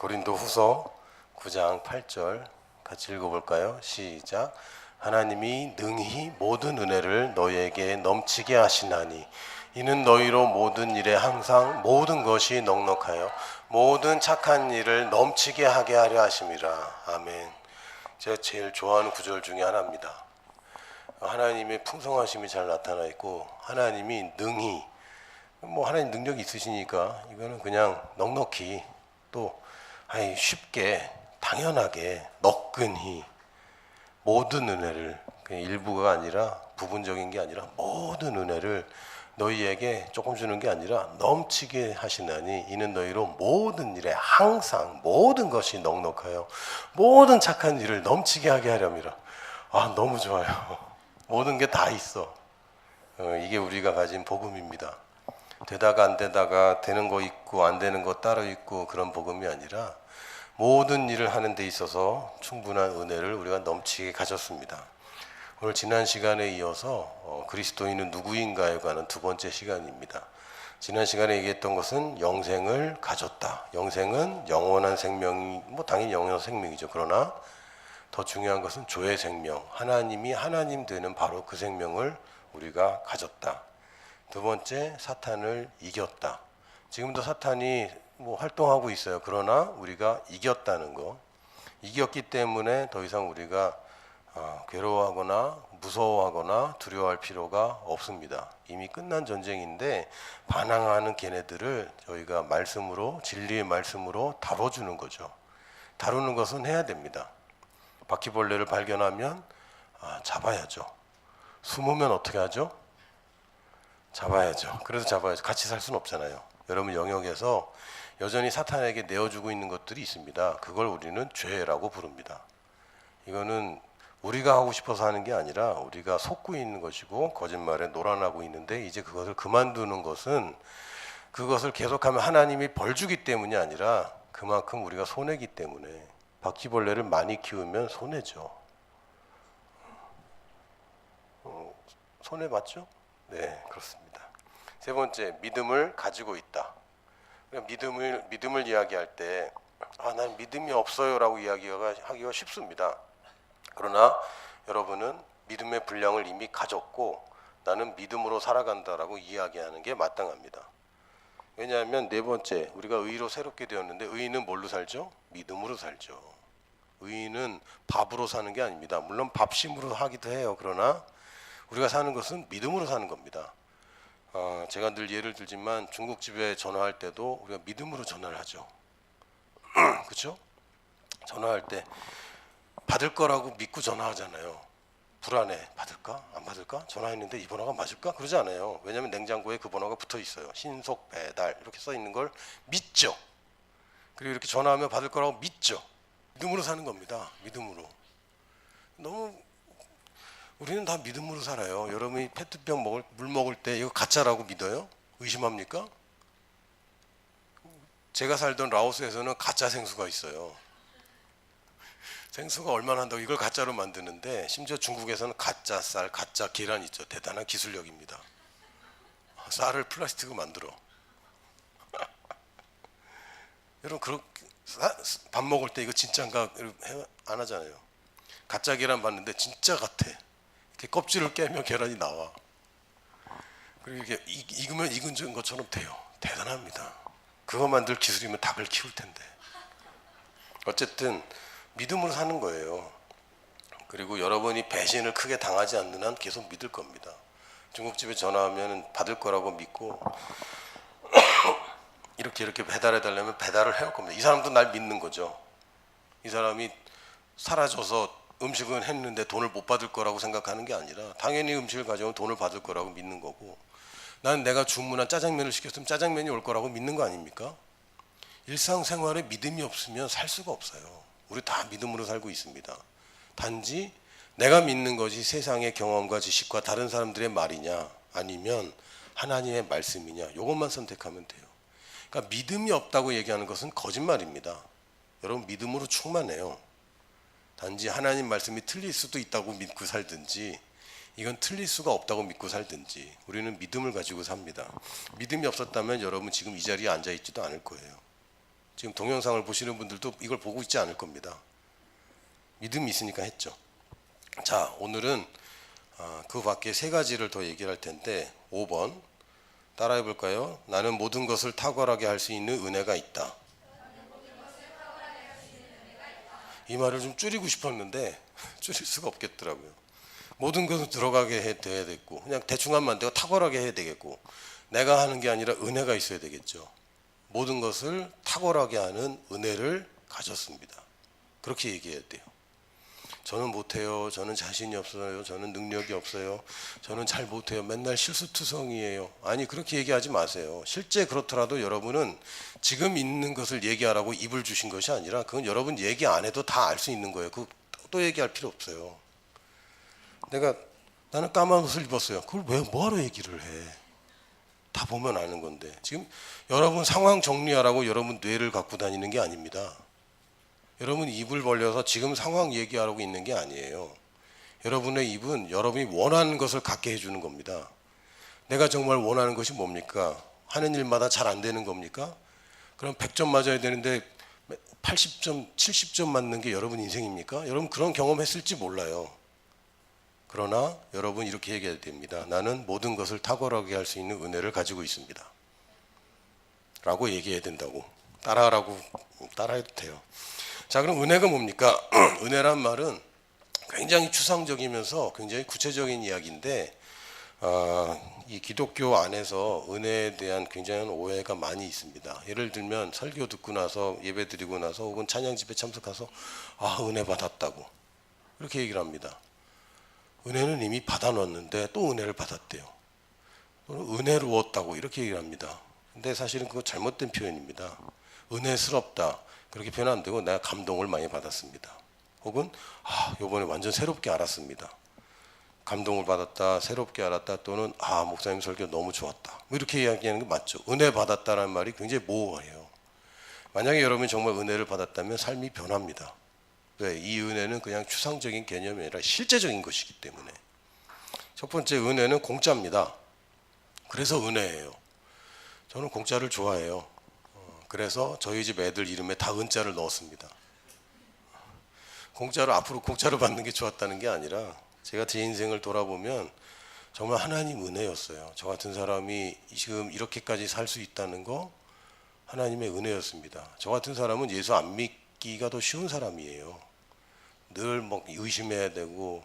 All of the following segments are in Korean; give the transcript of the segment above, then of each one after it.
고린도후서 9장 8절 같이 읽어볼까요? 시작. 하나님이 능히 모든 은혜를 너희에게 넘치게 하시나니 이는 너희로 모든 일에 항상 모든 것이 넉넉하여 모든 착한 일을 넘치게 하게 하려 하심이라. 아멘. 제가 제일 좋아하는 구절 중에 하나입니다. 하나님의 풍성하심이 잘 나타나 있고 하나님이 능히, 하나님 능력이 있으시니까 이거는 그냥 넉넉히 또 쉽게 당연하게 너끈히 모든 은혜를, 그냥 일부가 아니라 부분적인 게 아니라 모든 은혜를 너희에게 조금 주는 게 아니라 넘치게 하시나니 이는 너희로 모든 일에 항상 모든 것이 넉넉하여 모든 착한 일을 넘치게 하게 하렵니다. 너무 좋아요. 모든 게 다 있어. 이게 우리가 가진 복음입니다. 되다가 안 되다가 되는 거 있고 안 되는 거 따로 있고 그런 복음이 아니라 모든 일을 하는 데 있어서 충분한 은혜를 우리가 넘치게 가졌습니다. 오늘 지난 시간에 이어서 그리스도인은 누구인가에 관한 두 번째 시간입니다. 지난 시간에 얘기했던 것은 영생을 가졌다. 영생은 영원한 생명이, 당연히 영원한 생명이죠. 그러나 더 중요한 것은 조의 생명, 하나님이 하나님 되는 바로 그 생명을 우리가 가졌다. 두 번째, 사탄을 이겼다. 지금도 사탄이 활동하고 있어요. 그러나 우리가 이겼다는 거. 이겼기 때문에 더 이상 우리가 괴로워하거나 무서워하거나 두려워할 필요가 없습니다. 이미 끝난 전쟁인데 반항하는 걔네들을 저희가 말씀으로, 진리의 말씀으로 다뤄주는 거죠. 다루는 것은 해야 됩니다. 바퀴벌레를 발견하면 잡아야죠. 숨으면 어떻게 하죠? 잡아야죠. 그래서 잡아야죠. 같이 살 수는 없잖아요. 여러분 영역에서 여전히 사탄에게 내어주고 있는 것들이 있습니다. 그걸 우리는 죄라고 부릅니다. 이거는 우리가 하고 싶어서 하는 게 아니라 우리가 속고 있는 것이고 거짓말에 노란하고 있는데 이제 그것을 그만두는 것은 그것을 계속하면 하나님이 벌 주기 때문이 아니라 그만큼 우리가 손해기 때문에 바퀴벌레를 많이 키우면 손해죠. 손해 맞죠? 네, 그렇습니다. 세 번째, 믿음을 가지고 있다. 믿음을 이야기할 때 난 믿음이 없어요라고 이야기하기가 쉽습니다. 그러나 여러분은 믿음의 분량을 이미 가졌고 나는 믿음으로 살아간다라고 이야기하는 게 마땅합니다. 왜냐하면 네 번째, 우리가 의로 새롭게 되었는데 의인은 뭘로 살죠? 믿음으로 살죠. 의인은 밥으로 사는 게 아닙니다. 물론 밥심으로 하기도 해요. 그러나 우리가 사는 것은 믿음으로 사는 겁니다. 제가 늘 예를 들지만 중국집에 전화할 때도 우리가 믿음으로 전화를 하죠. 그렇죠? 전화할 때 받을 거라고 믿고 전화하잖아요. 불안해. 받을까? 안 받을까? 전화했는데 이 번호가 맞을까? 그러지 않아요. 왜냐하면 냉장고에 그 번호가 붙어 있어요. 신속 배달 이렇게 써 있는 걸 믿죠. 그리고 이렇게 전화하면 받을 거라고 믿죠. 믿음으로 사는 겁니다. 믿음으로. 우리는 다 믿음으로 살아요. 여러분이 페트병 물 먹을 때 이거 가짜라고 믿어요? 의심합니까? 제가 살던 라오스에서는 가짜 생수가 있어요. 생수가 얼마나 한다고 이걸 가짜로 만드는데 심지어 중국에서는 가짜 쌀, 가짜 계란 있죠. 대단한 기술력입니다. 쌀을 플라스틱으로 만들어. 여러분 그렇게 밥 먹을 때 이거 진짜인가 안 하잖아요. 가짜 계란 봤는데 진짜 같아. 이렇게 껍질을 깨면 계란이 나와. 그리고 이렇게 익은 것처럼 돼요. 대단합니다. 그거 만들 기술이면 닭을 키울 텐데. 어쨌든 믿음으로 사는 거예요. 그리고 여러분이 배신을 크게 당하지 않는 한 계속 믿을 겁니다. 중국집에 전화하면 받을 거라고 믿고 이렇게 배달해달라면 배달을 해올 겁니다. 이 사람도 날 믿는 거죠. 이 사람이 사라져서 음식은 했는데 돈을 못 받을 거라고 생각하는 게 아니라 당연히 음식을 가져오면 돈을 받을 거라고 믿는 거고, 난 내가 주문한 짜장면을 시켰으면 짜장면이 올 거라고 믿는 거 아닙니까? 일상생활에 믿음이 없으면 살 수가 없어요. 우리 다 믿음으로 살고 있습니다. 단지 내가 믿는 것이 세상의 경험과 지식과 다른 사람들의 말이냐 아니면 하나님의 말씀이냐, 이것만 선택하면 돼요. 그러니까 믿음이 없다고 얘기하는 것은 거짓말입니다. 여러분 믿음으로 충만해요. 단지 하나님 말씀이 틀릴 수도 있다고 믿고 살든지 이건 틀릴 수가 없다고 믿고 살든지 우리는 믿음을 가지고 삽니다. 믿음이 없었다면 여러분 지금 이 자리에 앉아있지도 않을 거예요. 지금 동영상을 보시는 분들도 이걸 보고 있지 않을 겁니다. 믿음이 있으니까 했죠. 자, 오늘은 그 밖에 세 가지를 더 얘기를 할 텐데 5번 따라해 볼까요? 나는 모든 것을 탁월하게 할 수 있는 은혜가 있다. 이 말을 좀 줄이고 싶었는데 줄일 수가 없겠더라고요. 모든 것을 들어가게 돼야 되고 그냥 대충 하면 안 되고 탁월하게 해야 되겠고 내가 하는 게 아니라 은혜가 있어야 되겠죠. 모든 것을 탁월하게 하는 은혜를 가졌습니다. 그렇게 얘기해야 돼요. 저는 못해요. 저는 자신이 없어요. 저는 능력이 없어요. 저는 잘 못해요. 맨날 실수투성이에요. 아니, 그렇게 얘기하지 마세요. 실제 그렇더라도 여러분은 지금 있는 것을 얘기하라고 입을 주신 것이 아니라 그건 여러분 얘기 안 해도 다 알 수 있는 거예요. 또 얘기할 필요 없어요. 나는 까만 옷을 입었어요. 그걸 왜 뭐하러 얘기를 해? 다 보면 아는 건데. 지금 여러분 상황 정리하라고 여러분 뇌를 갖고 다니는 게 아닙니다. 여러분 입을 벌려서 지금 상황 얘기하라고 있는 게 아니에요. 여러분의 입은 여러분이 원하는 것을 갖게 해주는 겁니다. 내가 정말 원하는 것이 뭡니까? 하는 일마다 잘 안 되는 겁니까? 그럼 100점 맞아야 되는데 80점, 70점 맞는 게 여러분 인생입니까? 여러분 그런 경험했을지 몰라요. 그러나 여러분 이렇게 얘기해야 됩니다. 나는 모든 것을 탁월하게 할 수 있는 은혜를 가지고 있습니다. 라고 얘기해야 된다고. 따라해도 돼요. 자, 그럼 은혜가 뭡니까? 은혜란 말은 굉장히 추상적이면서 굉장히 구체적인 이야기인데 이 기독교 안에서 은혜에 대한 굉장한 오해가 많이 있습니다. 예를 들면 설교 듣고 나서 예배 드리고 나서 혹은 찬양 집회 참석해서 은혜 받았다고 이렇게 얘기를 합니다. 은혜는 이미 받아놨는데 또 은혜를 받았대요. 또는 은혜로웠다고 이렇게 얘기를 합니다. 근데 사실은 그거 잘못된 표현입니다. 은혜스럽다 그렇게 표현 안 되고 내가 감동을 많이 받았습니다. 혹은 이번에 완전 새롭게 알았습니다. 감동을 받았다, 새롭게 알았다, 또는 목사님 설교 너무 좋았다. 뭐 이렇게 이야기하는 게 맞죠. 은혜 받았다라는 말이 굉장히 모호해요. 만약에 여러분이 정말 은혜를 받았다면 삶이 변합니다. 왜? 이 은혜는 그냥 추상적인 개념이 아니라 실제적인 것이기 때문에. 첫 번째, 은혜는 공짜입니다. 그래서 은혜예요. 저는 공짜를 좋아해요. 그래서 저희 집 애들 이름에 다 은자를 넣었습니다. 앞으로 공짜로 받는 게 좋았다는 게 아니라 제가 제 인생을 돌아보면 정말 하나님 은혜였어요. 저 같은 사람이 지금 이렇게까지 살 수 있다는 거 하나님의 은혜였습니다. 저 같은 사람은 예수 안 믿기가 더 쉬운 사람이에요. 늘 뭐 의심해야 되고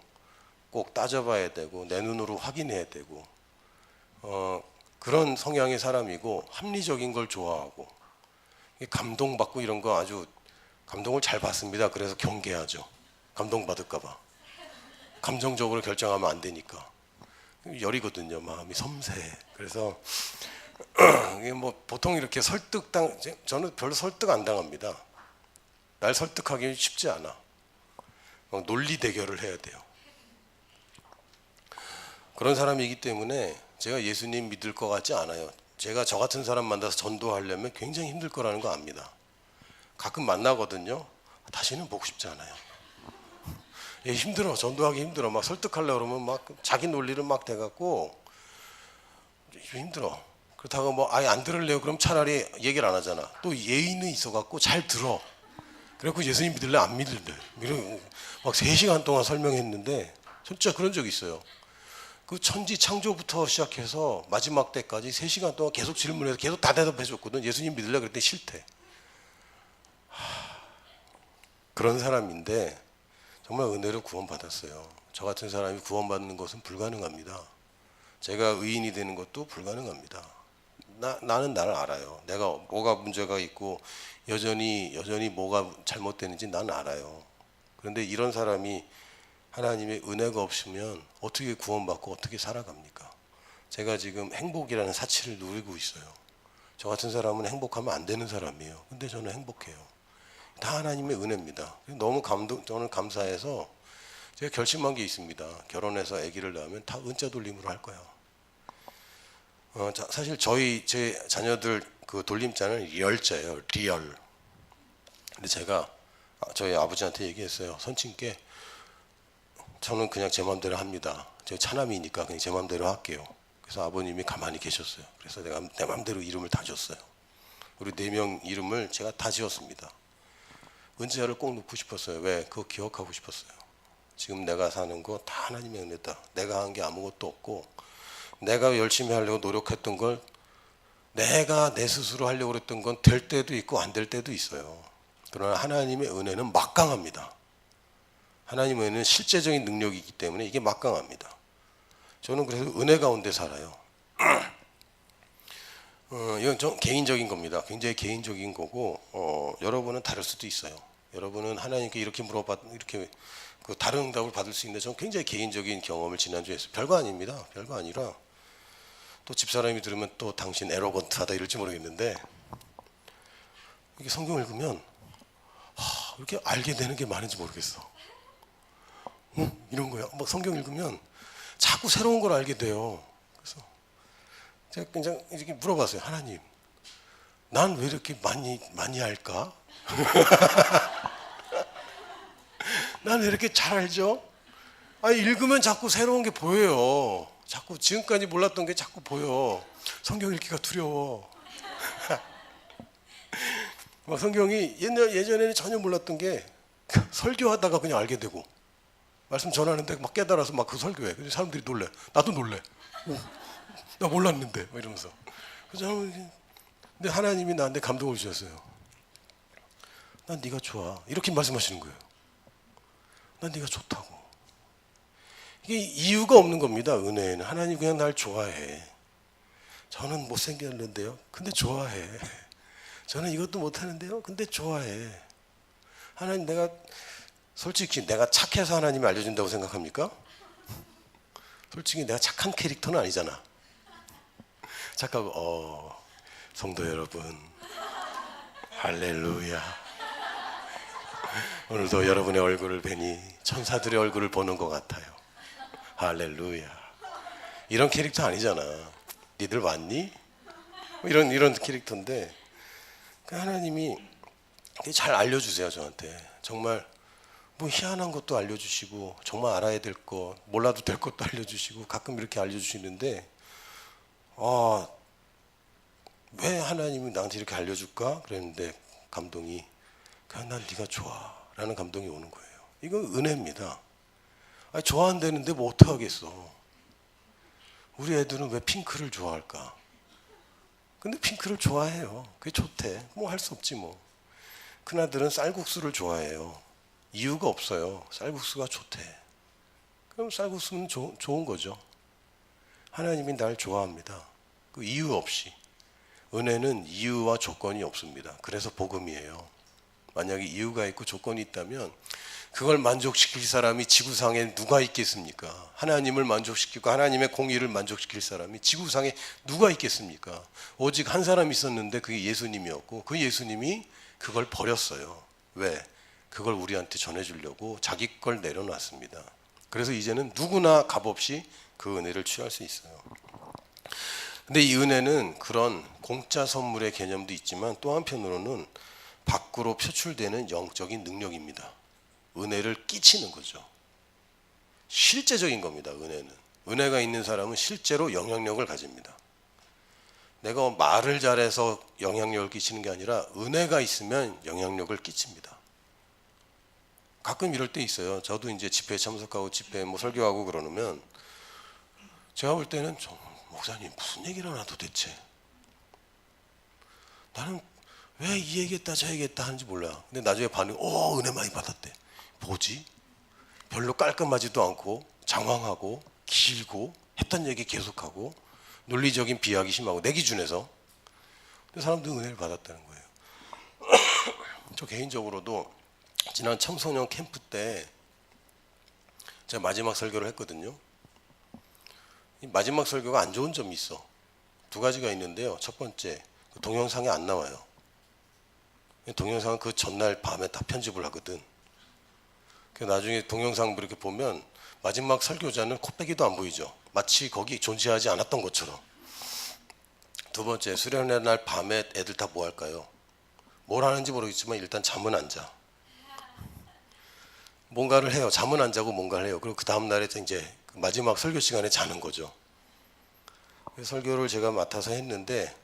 꼭 따져봐야 되고 내 눈으로 확인해야 되고 그런 성향의 사람이고 합리적인 걸 좋아하고 감동받고 이런 거 아주 감동을 잘 받습니다. 그래서 경계하죠. 감동받을까 봐. 감정적으로 결정하면 안 되니까. 열이거든요. 마음이 섬세해. 그래서 이게 뭐 보통 이렇게 저는 별로 설득 안 당합니다. 날 설득하기 쉽지 않아. 막 논리 대결을 해야 돼요. 그런 사람이기 때문에 제가 예수님 믿을 것 같지 않아요. 제가 저 같은 사람 만나서 전도하려면 굉장히 힘들 거라는 거 압니다. 가끔 만나거든요. 다시는 보고 싶지 않아요. 힘들어. 전도하기 힘들어. 막 설득하려고 그러면 막 자기 논리를 막 대갖고 힘들어. 그렇다고 뭐 아예 안 들을래요. 그럼 차라리 얘기를 안 하잖아. 또 예의는 있어갖고 잘 들어. 그래갖고 예수님 믿을래? 안 믿을래? 막 3시간 동안 설명했는데 진짜 그런 적이 있어요. 그 천지 창조부터 시작해서 마지막 때까지 3시간 동안 계속 질문해서 계속 다 대답해 줬거든. 예수님 믿을래? 그랬더니 싫대. 그런 사람인데 정말 은혜로 구원받았어요. 저 같은 사람이 구원받는 것은 불가능합니다. 제가 의인이 되는 것도 불가능합니다. 나는 나를 알아요. 내가 뭐가 문제가 있고 여전히 뭐가 잘못되는지 난 알아요. 그런데 이런 사람이 하나님의 은혜가 없으면 어떻게 구원받고 어떻게 살아갑니까? 제가 지금 행복이라는 사치를 누리고 있어요. 저 같은 사람은 행복하면 안 되는 사람이에요. 근데 저는 행복해요. 다 하나님의 은혜입니다. 저는 감사해서 제가 결심한 게 있습니다. 결혼해서 아기를 낳으면 다 은자 돌림으로 할 거예요. 사실 제 자녀들 그 돌림자는 리얼자예요. 리얼. 근데 제가 저희 아버지한테 얘기했어요. 선친께 저는 그냥 제 마음대로 합니다. 제가 차남이니까 그냥 제 마음대로 할게요. 그래서 아버님이 가만히 계셨어요. 그래서 내가 내 마음대로 이름을 다 줬어요. 우리 4명 이름을 제가 다 지었습니다. 은지아를 꼭 넣고 싶었어요. 왜? 그거 기억하고 싶었어요. 지금 내가 사는 거 다 하나님의 은혜다. 내가 한 게 아무것도 없고 내가 열심히 하려고 노력했던 걸 내가 내 스스로 하려고 했던 건 될 때도 있고 안 될 때도 있어요. 그러나 하나님의 은혜는 막강합니다. 하나님의 은혜는 실제적인 능력이기 때문에 이게 막강합니다. 저는 그래서 은혜 가운데 살아요. 이건 좀 개인적인 겁니다. 굉장히 개인적인 거고 여러분은 다를 수도 있어요. 여러분은 하나님께 이렇게 이렇게 그 다른 응답을 받을 수 있는데 저는 굉장히 개인적인 경험을 지난주에 했어요. 별거 아닙니다. 별거 아니라 또 집사람이 들으면 또 당신 에로건트하다 이럴지 모르겠는데 이렇게 성경 읽으면 이렇게 알게 되는 게 많은지 모르겠어. 이런 거야. 뭐 성경 읽으면 자꾸 새로운 걸 알게 돼요. 그래서 제가 그냥 이렇게 물어봤어요. 하나님, 난 왜 이렇게 많이 알까? 난 왜 이렇게 잘 알죠? 읽으면 자꾸 새로운 게 보여요. 자꾸 지금까지 몰랐던 게 자꾸 보여. 성경 읽기가 두려워. 막 성경이 예전에는 전혀 몰랐던 게 설교하다가 그냥 알게 되고 말씀 전하는데 막 깨달아서 막 그 설교해. 그래서 사람들이 놀래. 나도 놀래. 나 몰랐는데 막 이러면서. 근데 하나님이 나한테 감동을 주셨어요. 난 네가 좋아. 이렇게 말씀하시는 거예요. 난 네가 좋다고. 이게 이유가 없는 겁니다. 은혜에는. 하나님 그냥 날 좋아해. 저는 못생겼는데요. 근데 좋아해. 저는 이것도 못하는데요. 근데 좋아해. 하나님 솔직히 내가 착해서 하나님이 알려준다고 생각합니까? 솔직히 내가 착한 캐릭터는 아니잖아. 착하고 성도 여러분 할렐루야. 오늘도 여러분의 얼굴을 뵈니 천사들의 얼굴을 보는 것 같아요. 할렐루야. 이런 캐릭터 아니잖아. 니들 왔니? 이런 캐릭터인데 하나님이 잘 알려주세요. 저한테 정말 뭐 희한한 것도 알려주시고 정말 알아야 될 것, 몰라도 될 것도 알려주시고 가끔 이렇게 알려주시는데 왜 하나님이 나한테 이렇게 알려줄까? 그랬는데 감동이 그냥 난 네가 좋아 라는 감동이 오는 거예요. 이건 은혜입니다. 좋아한다는데 뭐 어떡하겠어. 우리 애들은 왜 핑크를 좋아할까? 근데 핑크를 좋아해요. 그게 좋대. 뭐 할 수 없지 뭐. 큰아들은 쌀국수를 좋아해요. 이유가 없어요. 쌀국수가 좋대. 그럼 쌀국수는 좋은 거죠. 하나님이 날 좋아합니다. 그 이유 없이. 은혜는 이유와 조건이 없습니다. 그래서 복음이에요. 만약에 이유가 있고 조건이 있다면 그걸 만족시킬 사람이 지구상에 누가 있겠습니까? 하나님을 만족시키고 하나님의 공의를 만족시킬 사람이 지구상에 누가 있겠습니까? 오직 한 사람이 있었는데 그게 예수님이었고 그 예수님이 그걸 버렸어요. 왜? 그걸 우리한테 전해주려고 자기 걸 내려놨습니다. 그래서 이제는 누구나 값없이 그 은혜를 취할 수 있어요. 근데 이 은혜는 그런 공짜 선물의 개념도 있지만 또 한편으로는 밖으로 표출되는 영적인 능력입니다. 은혜를 끼치는 거죠. 실제적인 겁니다. 은혜는. 은혜가 있는 사람은 실제로 영향력을 가집니다. 내가 말을 잘해서 영향력을 끼치는 게 아니라 은혜가 있으면 영향력을 끼칩니다. 가끔 이럴 때 있어요. 저도 이제 집회에 참석하고 집회에 뭐 설교하고 그러면 제가 볼 때는 목사님 무슨 얘기를 하나 도대체. 나는 왜 이 얘기했다 저 얘기했다 하는지 몰라. 근데 나중에 반응 은혜 많이 받았대. 뭐지? 별로 깔끔하지도 않고 장황하고 길고 했던 얘기 계속하고 논리적인 비약이 심하고 내 기준에서. 근데 사람들은 은혜를 받았다는 거예요. 저 개인적으로도 지난 청소년 캠프 때 제가 마지막 설교를 했거든요. 이 마지막 설교가 안 좋은 점이 있어. 두 가지가 있는데요. 첫 번째, 그 동영상에 안 나와요. 동영상은 그 전날 밤에 다 편집을 하거든. 나중에 동영상 이렇게 보면 마지막 설교자는 코빼기도 안 보이죠. 마치 거기 존재하지 않았던 것처럼. 두 번째, 수련회 날 밤에 애들 다 뭐 할까요? 뭘 하는지 모르겠지만 일단 잠은 안 자. 뭔가를 해요. 잠은 안 자고 뭔가를 해요. 그리고 그 다음 날에 이제 마지막 설교 시간에 자는 거죠. 설교를 제가 맡아서 했는데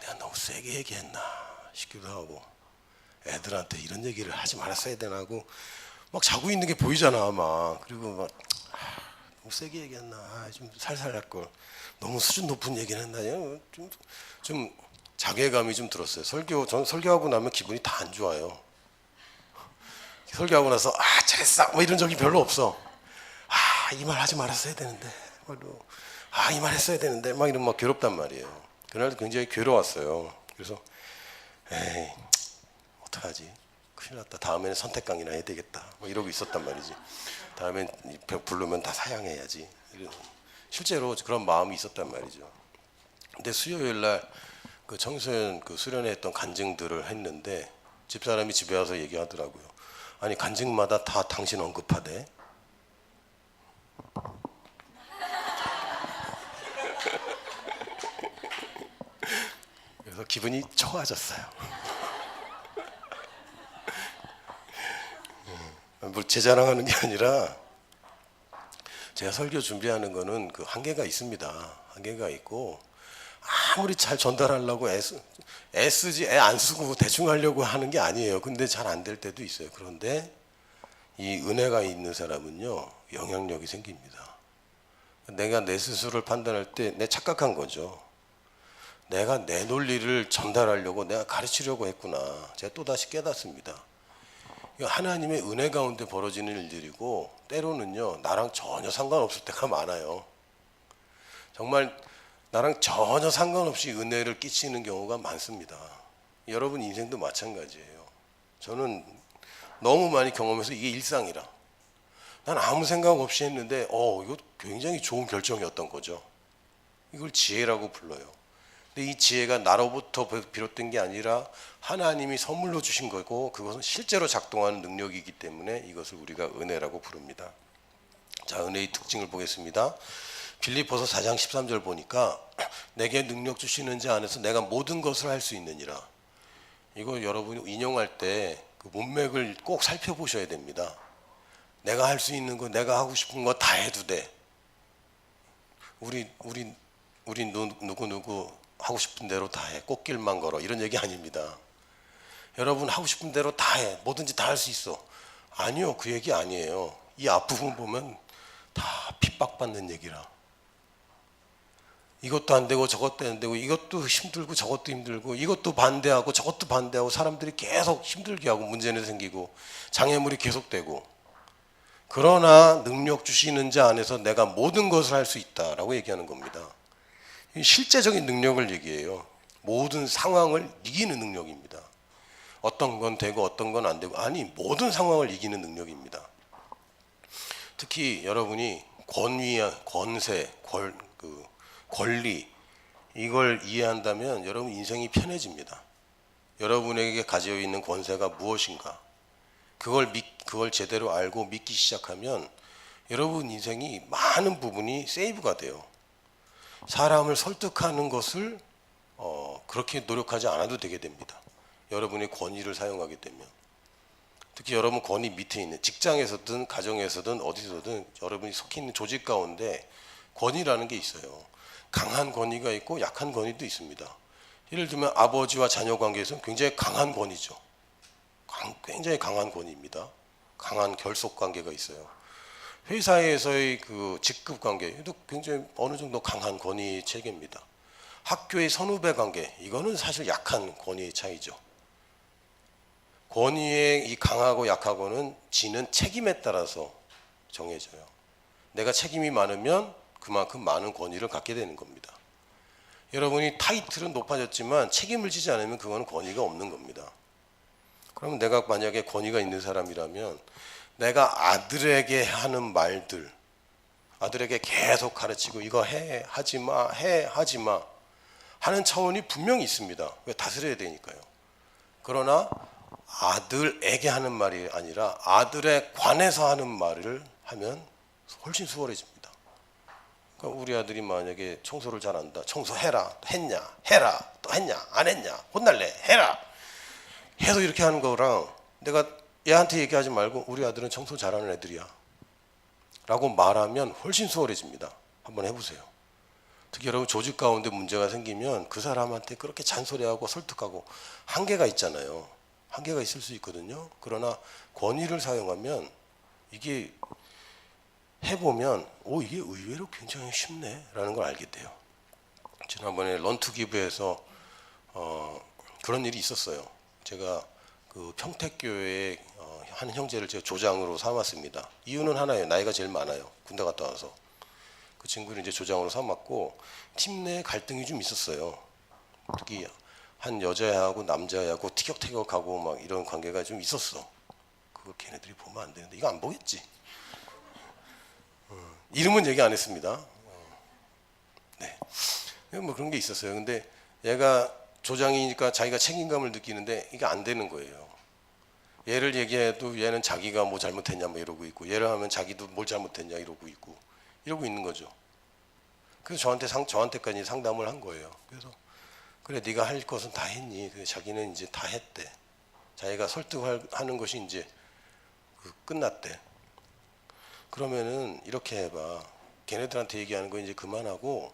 내가 너무 세게 얘기했나 싶기도 하고, 애들한테 이런 얘기를 하지 말았어야 되나 하고 막 자고 있는 게 보이잖아 막. 그리고 막 너무 세게 얘기했나, 좀 살살 할 걸, 너무 수준 높은 얘기를 했나, 좀 자괴감이 좀 들었어요. 전 설교하고 나면 기분이 다 안 좋아요. 설교하고 나서 잘했어 뭐 이런 적이 별로 없어. 이 말 하지 말았어야 되는데, 이 말 했어야 되는데 막 이런 막 괴롭단 말이에요. 그날 굉장히 괴로웠어요. 그래서 에이 어떡하지, 큰일 났다, 다음에는 선택 강의나 해야 되겠다 뭐 이러고 있었단 말이지. 다음엔 부르면 다 사양해야지, 실제로 그런 마음이 있었단 말이죠. 근데 수요일 날 그 청소년 그 수련회 했던 간증들을 했는데 집사람이 집에 와서 얘기하더라고요. 아니 간증마다 다 당신 언급하대. 그래서 기분이 좋아졌어요. 뭐 제 자랑하는 게 아니라 제가 설교 준비하는 거는 그 한계가 있습니다. 한계가 있고, 아무리 잘 전달하려고 애쓰지 애 안 쓰고 대충 하려고 하는 게 아니에요. 근데 잘 안 될 때도 있어요. 그런데 이 은혜가 있는 사람은요, 영향력이 생깁니다. 내가 내 스스로를 판단할 때 내 착각한 거죠. 내가 내 논리를 전달하려고 내가 가르치려고 했구나. 제가 또다시 깨닫습니다. 하나님의 은혜 가운데 벌어지는 일들이고, 때로는요 나랑 전혀 상관없을 때가 많아요. 정말 나랑 전혀 상관없이 은혜를 끼치는 경우가 많습니다. 여러분 인생도 마찬가지예요. 저는 너무 많이 경험해서 이게 일상이라, 난 아무 생각 없이 했는데 이거 굉장히 좋은 결정이었던 거죠. 이걸 지혜라고 불러요. 근데 이 지혜가 나로부터 비롯된 게 아니라 하나님이 선물로 주신 거고, 그것은 실제로 작동하는 능력이기 때문에 이것을 우리가 은혜라고 부릅니다. 자, 은혜의 특징을 보겠습니다. 빌립보서 4장 13절 보니까 내게 능력 주시는 자 안에서 내가 모든 것을 할 수 있느니라. 이거 여러분이 인용할 때 그 문맥을 꼭 살펴보셔야 됩니다. 내가 할 수 있는 거, 내가 하고 싶은 거 다 해도 돼. 우리 누구 하고 싶은 대로 다 해. 꽃길만 걸어. 이런 얘기 아닙니다. 여러분 하고 싶은 대로 다 해. 뭐든지 다 할 수 있어. 아니요, 그 얘기 아니에요. 이 앞부분 보면 다 핍박받는 얘기라. 이것도 안 되고 저것도 안 되고, 이것도 힘들고 저것도 힘들고, 이것도 반대하고 저것도 반대하고, 사람들이 계속 힘들게 하고 문제는 생기고 장애물이 계속되고, 그러나 능력 주시는 자 안에서 내가 모든 것을 할 수 있다라고 얘기하는 겁니다. 실제적인 능력을 얘기해요. 모든 상황을 이기는 능력입니다. 어떤 건 되고 어떤 건 안 되고, 아니 모든 상황을 이기는 능력입니다. 특히 여러분이 권위와 권세, 권리, 이걸 이해한다면 여러분 인생이 편해집니다. 여러분에게 가지고 있는 권세가 무엇인가, 그걸 제대로 알고 믿기 시작하면 여러분 인생이 많은 부분이 세이브가 돼요. 사람을 설득하는 것을 그렇게 노력하지 않아도 되게 됩니다. 여러분의 권위를 사용하게 되면. 특히 여러분 권위 밑에 있는 직장에서든 가정에서든 어디서든 여러분이 속해 있는 조직 가운데 권위라는 게 있어요. 강한 권위가 있고 약한 권위도 있습니다. 예를 들면 아버지와 자녀 관계에서는 굉장히 강한 권위죠. 굉장히 강한 권위입니다. 강한 결속 관계가 있어요. 회사에서의 그 직급 관계도 굉장히 어느 정도 강한 권위 체계입니다. 학교의 선후배 관계, 이거는 사실 약한 권위의 차이죠. 권위의 이 강하고 약하고는 지는 책임에 따라서 정해져요. 내가 책임이 많으면 그만큼 많은 권위를 갖게 되는 겁니다. 여러분이 타이틀은 높아졌지만 책임을 지지 않으면 그거는 권위가 없는 겁니다. 그러면 내가 만약에 권위가 있는 사람이라면 내가 아들에게 하는 말들, 아들에게 계속 가르치고 이거 해, 하지 마, 해, 하지 마 하는 차원이 분명히 있습니다. 왜? 다스려야 되니까요. 그러나 아들에게 하는 말이 아니라 아들에 관해서 하는 말을 하면 훨씬 수월해집니다. 그러니까 우리 아들이 만약에 청소를 잘 안다. 청소해라. 했냐? 해라. 또 했냐? 안 했냐? 혼날래? 해라. 해서 이렇게 하는 거랑 내가 얘한테 얘기하지 말고 우리 아들은 청소 잘하는 애들이야 라고 말하면 훨씬 수월해집니다. 한번 해보세요. 특히 여러분 조직 가운데 문제가 생기면 그 사람한테 그렇게 잔소리하고 설득하고 한계가 있잖아요. 한계가 있을 수 있거든요. 그러나 권위를 사용하면 이게 해보면 이게 의외로 굉장히 쉽네라는 걸 알게 돼요. 지난번에 런투기브에서 그런 일이 있었어요. 제가 그 평택교회에 한 형제를 제가 조장으로 삼았습니다. 이유는 하나예요. 나이가 제일 많아요. 군대 갔다 와서. 그 친구를 이제 조장으로 삼았고 팀 내 갈등이 좀 있었어요. 특히 한 여자하고 남자하고 티격태격하고 막 이런 관계가 좀 있었어. 그거 걔네들이 보면 안 되는데 이거 안 보겠지. 이름은 얘기 안 했습니다. 네, 뭐 그런 게 있었어요. 근데 얘가 조장이니까 자기가 책임감을 느끼는데 이게 안 되는 거예요. 얘를 얘기해도 얘는 자기가 뭐 잘못했냐 뭐 이러고 있고, 얘를 하면 자기도 뭘 잘못했냐 이러고 있고, 이러고 있는 거죠. 그래서 저한테까지 상담을 한 거예요. 그래서 그래 네가 할 것은 다 했니? 그래서 자기는 이제 다 했대. 자기가 설득하는 것이 이제 끝났대. 그러면은 이렇게 해봐. 걔네들한테 얘기하는 거 이제 그만하고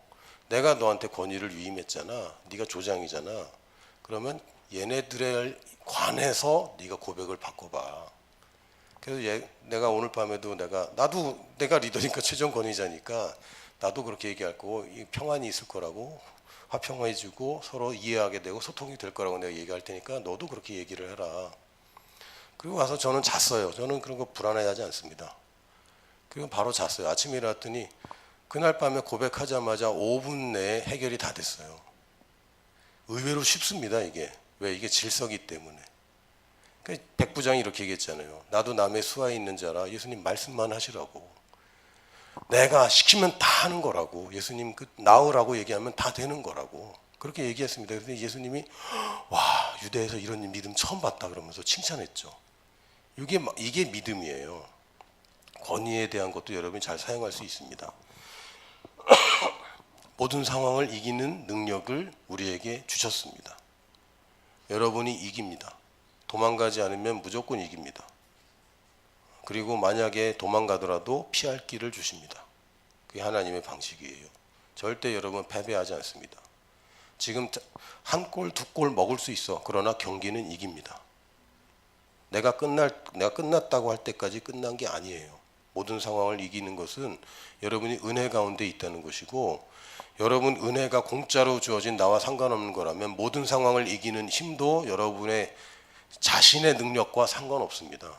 내가 너한테 권위를 위임했잖아. 네가 조장이잖아. 그러면 얘네들에 관해서 네가 고백을 바꿔봐. 그래서 내가 오늘 밤에도 내가 리더니까 최종 권위자니까 나도 그렇게 얘기할 거고 평안이 있을 거라고 화평해지고 서로 이해하게 되고 소통이 될 거라고 내가 얘기할 테니까 너도 그렇게 얘기를 해라. 그리고 와서 저는 잤어요. 저는 그런 거 불안해하지 않습니다. 그리고 바로 잤어요. 아침에 일어났더니 그날 밤에 고백하자마자 5분 내에 해결이 다 됐어요. 의외로 쉽습니다. 이게. 왜? 이게 질서기 때문에. 백부장이 이렇게 얘기했잖아요. 나도 남의 수하에 있는 자라 예수님 말씀만 하시라고. 내가 시키면 다 하는 거라고. 예수님 나으라고 얘기하면 다 되는 거라고. 그렇게 얘기했습니다. 그런데 예수님이 와 유대에서 이런 믿음 처음 봤다 그러면서 칭찬했죠. 이게 믿음이에요. 권위에 대한 것도 여러분이 잘 사용할 수 있습니다. 모든 상황을 이기는 능력을 우리에게 주셨습니다. 여러분이 이깁니다. 도망가지 않으면 무조건 이깁니다. 그리고 만약에 도망가더라도 피할 길을 주십니다. 그게 하나님의 방식이에요. 절대 여러분 패배하지 않습니다. 지금 한 골, 두 골 먹을 수 있어. 그러나 경기는 이깁니다. 내가 끝났다고 할 때까지 끝난 게 아니에요. 모든 상황을 이기는 것은 여러분이 은혜 가운데 있다는 것이고, 여러분 은혜가 공짜로 주어진 나와 상관없는 거라면 모든 상황을 이기는 힘도 여러분의 자신의 능력과 상관없습니다.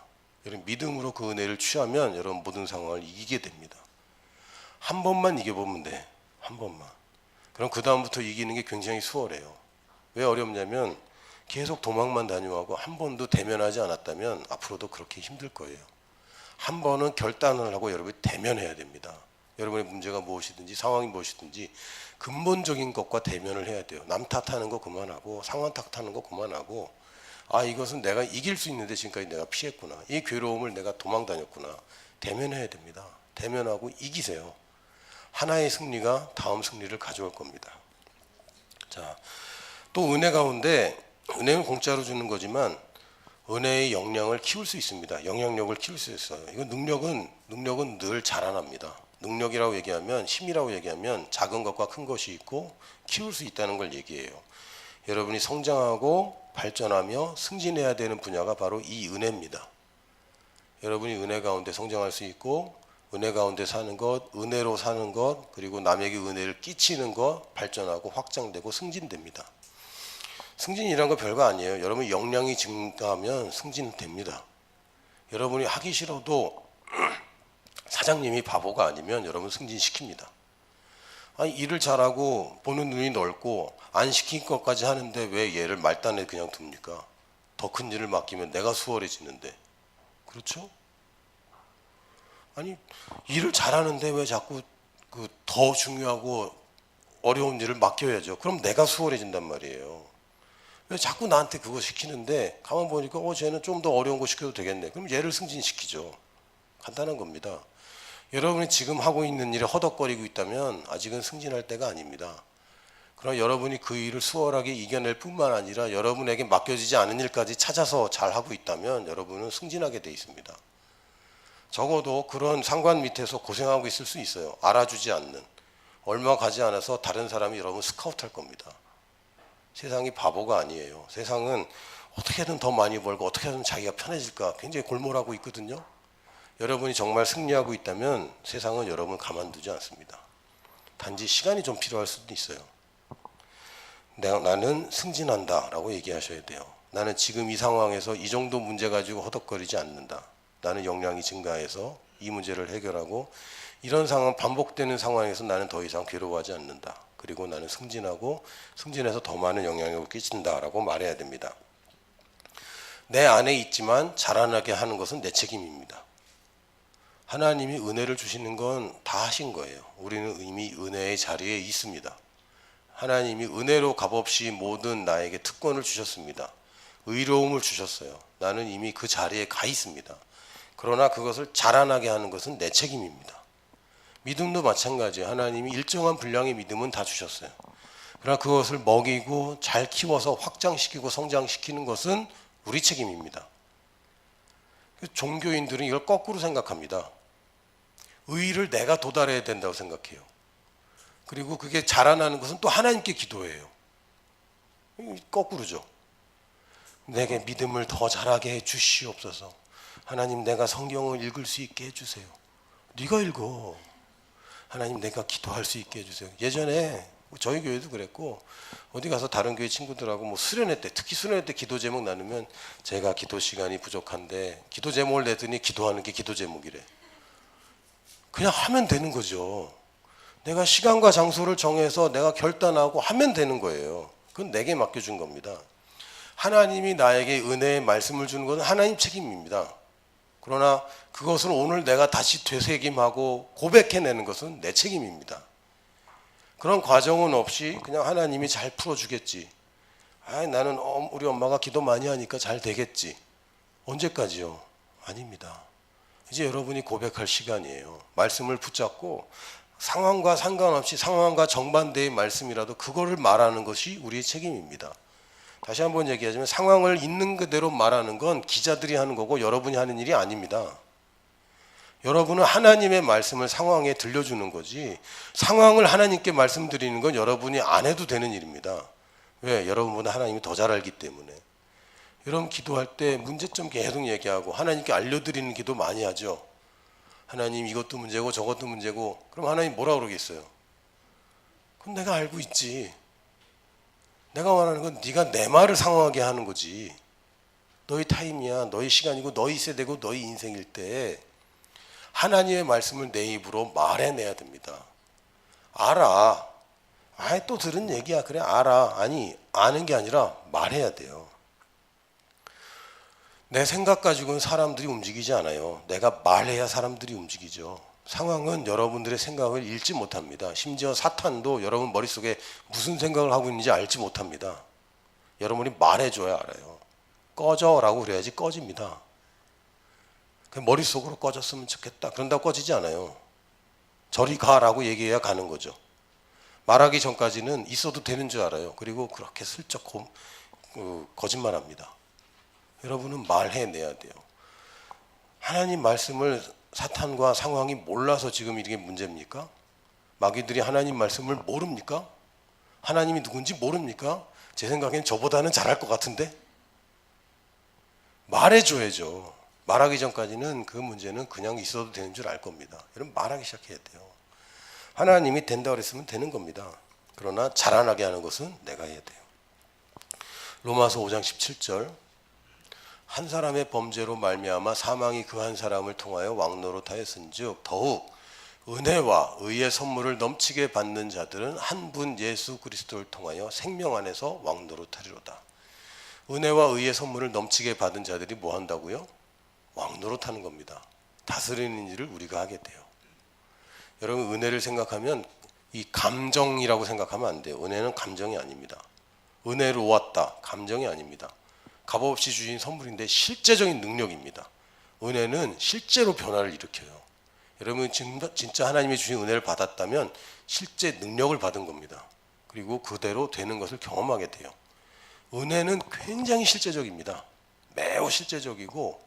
여러분 믿음으로 그 은혜를 취하면 여러분 모든 상황을 이기게 됩니다. 한 번만 이겨보면 돼. 한 번만. 그럼 그 다음부터 이기는 게 굉장히 수월해요. 왜 어렵냐면 계속 도망만 다녀하고 한 번도 대면하지 않았다면 앞으로도 그렇게 힘들 거예요. 한 번은 결단을 하고 여러분이 대면해야 됩니다. 여러분의 문제가 무엇이든지 상황이 무엇이든지 근본적인 것과 대면을 해야 돼요. 남 탓하는 거 그만하고 상황 탓하는 거 그만하고 이것은 내가 이길 수 있는데 지금까지 내가 피했구나. 이 괴로움을 내가 도망 다녔구나. 대면해야 됩니다. 대면하고 이기세요. 하나의 승리가 다음 승리를 가져올 겁니다. 자, 또 은혜 가운데 은혜는 공짜로 주는 거지만 은혜의 역량을 키울 수 있습니다. 영향력을 키울 수 있어요. 이거 능력은 늘 자라납니다. 능력이라고 얘기하면 힘이라고 얘기하면 작은 것과 큰 것이 있고 키울 수 있다는 걸 얘기해요. 여러분이 성장하고 발전하며 승진해야 되는 분야가 바로 이 은혜입니다. 여러분이 은혜 가운데 성장할 수 있고 은혜 가운데 사는 것, 은혜로 사는 것, 그리고 남에게 은혜를 끼치는 것, 발전하고 확장되고 승진됩니다. 승진이란 거 별거 아니에요. 여러분 역량이 증가하면 승진됩니다. 여러분이 하기 싫어도 사장님이 바보가 아니면 여러분 승진시킵니다. 일을 잘하고 보는 눈이 넓고 안 시킨 것까지 하는데 왜 얘를 말단에 그냥 둡니까? 더 큰 일을 맡기면 내가 수월해지는데. 그렇죠? 일을 잘하는데 왜 자꾸 더 중요하고 어려운 일을 맡겨야죠. 그럼 내가 수월해진단 말이에요. 왜 자꾸 나한테 그거 시키는데 가만 보니까 쟤는 좀 더 어려운 거 시켜도 되겠네. 그럼 얘를 승진시키죠. 간단한 겁니다. 여러분이 지금 하고 있는 일에 허덕거리고 있다면 아직은 승진할 때가 아닙니다. 그러나 여러분이 그 일을 수월하게 이겨낼 뿐만 아니라 여러분에게 맡겨지지 않은 일까지 찾아서 잘하고 있다면 여러분은 승진하게 돼 있습니다. 적어도 그런 상관 밑에서 고생하고 있을 수 있어요. 알아주지 않는. 얼마 가지 않아서 다른 사람이 여러분 스카우트 할 겁니다. 세상이 바보가 아니에요. 세상은 어떻게든 더 많이 벌고 어떻게든 자기가 편해질까 굉장히 골몰하고 있거든요. 여러분이 정말 승리하고 있다면 세상은 여러분을 가만두지 않습니다. 단지 시간이 좀 필요할 수도 있어요. 나는 승진한다 라고 얘기하셔야 돼요. 나는 지금 이 상황에서 이 정도 문제 가지고 허덕거리지 않는다. 나는 역량이 증가해서 이 문제를 해결하고 이런 상황, 반복되는 상황에서 나는 더 이상 괴로워하지 않는다. 그리고 나는 승진하고 승진해서 더 많은 영향력을 끼친다 라고 말해야 됩니다. 내 안에 있지만 자라나게 하는 것은 내 책임입니다. 하나님이 은혜를 주시는 건 다 하신 거예요. 우리는 이미 은혜의 자리에 있습니다. 하나님이 은혜로 값없이 모든 나에게 특권을 주셨습니다. 의로움을 주셨어요. 나는 이미 그 자리에 가 있습니다. 그러나 그것을 자라나게 하는 것은 내 책임입니다. 믿음도 마찬가지예요. 하나님이 일정한 분량의 믿음은 다 주셨어요. 그러나 그것을 먹이고 잘 키워서 확장시키고 성장시키는 것은 우리 책임입니다. 종교인들은 이걸 거꾸로 생각합니다. 의의를 내가 도달해야 된다고 생각해요. 그리고 그게 자라나는 것은 또 하나님께 기도해요. 거꾸로죠. 내게 믿음을 더 자라게 해 주시옵소서. 하나님, 내가 성경을 읽을 수 있게 해주세요. 네가 읽어. 하나님, 내가 기도할 수 있게 해주세요. 예전에 저희 교회도 그랬고 어디 가서 다른 교회 친구들하고 뭐 수련회 때, 특히 수련회 때 기도 제목 나누면 제가 기도 시간이 부족한데 기도 제목을 내더니 기도하는 게 기도 제목이래. 그냥 하면 되는 거죠. 내가 시간과 장소를 정해서 내가 결단하고 하면 되는 거예요. 그건 내게 맡겨준 겁니다. 하나님이 나에게 은혜의 말씀을 주는 것은 하나님 책임입니다. 그러나 그것을 오늘 내가 다시 되새김하고 고백해내는 것은 내 책임입니다. 그런 과정은 없이 그냥 하나님이 잘 풀어주겠지. 나는 우리 엄마가 기도 많이 하니까 잘 되겠지. 언제까지요? 아닙니다. 이제 여러분이 고백할 시간이에요. 말씀을 붙잡고 상황과 상관없이 상황과 정반대의 말씀이라도 그거를 말하는 것이 우리의 책임입니다. 다시 한번 얘기하자면 상황을 있는 그대로 말하는 건 기자들이 하는 거고 여러분이 하는 일이 아닙니다. 여러분은 하나님의 말씀을 상황에 들려주는 거지 상황을 하나님께 말씀드리는 건 여러분이 안 해도 되는 일입니다. 왜? 여러분보다 하나님이 더 잘 알기 때문에. 여러분 기도할 때 문제점 계속 얘기하고 하나님께 알려드리는 기도 많이 하죠. 하나님 이것도 문제고 저것도 문제고. 그럼 하나님 뭐라 그러겠어요? 그럼 내가 알고 있지. 내가 원하는 건 네가 내 말을 상황하게 하는 거지. 너희 타임이야. 너희 시간이고 너희 세대고 너희 인생일 때 하나님의 말씀을 내 입으로 말해내야 됩니다. 알아. 또 들은 얘기야. 그래 알아. 아니 아는 게 아니라 말해야 돼요. 내 생각 가지고는 사람들이 움직이지 않아요. 내가 말해야 사람들이 움직이죠. 상황은 여러분들의 생각을 읽지 못합니다. 심지어 사탄도 여러분 머릿속에 무슨 생각을 하고 있는지 알지 못합니다. 여러분이 말해줘야 알아요. 꺼져라고 그래야지 꺼집니다. 머릿속으로 꺼졌으면 좋겠다. 그런다고 꺼지지 않아요. 저리 가라고 얘기해야 가는 거죠. 말하기 전까지는 있어도 되는 줄 알아요. 그리고 그렇게 슬쩍 거짓말합니다. 여러분은 말해내야 돼요. 하나님 말씀을 사탄과 상황이 몰라서 지금 이게 문제입니까? 마귀들이 하나님 말씀을 모릅니까? 하나님이 누군지 모릅니까? 제 생각엔 저보다는 잘할 것 같은데? 말해줘야죠. 말하기 전까지는 그 문제는 그냥 있어도 되는 줄 알 겁니다. 여러분 말하기 시작해야 돼요. 하나님이 된다 그랬으면 되는 겁니다. 그러나 자라나게 하는 것은 내가 해야 돼요. 로마서 5장 17절 한 사람의 범죄로 말미암아 사망이 그 한 사람을 통하여 왕노릇하였은즉 더욱 은혜와 의의 선물을 넘치게 받는 자들은 한 분 예수 그리스도를 통하여 생명 안에서 왕노릇하리로다. 은혜와 의의 선물을 넘치게 받은 자들이 뭐 한다고요? 왕노릇하는 겁니다. 다스리는 일을 우리가 하게 돼요. 여러분 은혜를 생각하면 이 감정이라고 생각하면 안 돼요. 은혜는 감정이 아닙니다. 은혜로웠다. 감정이 아닙니다. 값없이 주신 선물인데 실제적인 능력입니다. 은혜는 실제로 변화를 일으켜요. 여러분 진짜 하나님이 주신 은혜를 받았다면 실제 능력을 받은 겁니다. 그리고 그대로 되는 것을 경험하게 돼요. 은혜는 굉장히 실제적입니다. 매우 실제적이고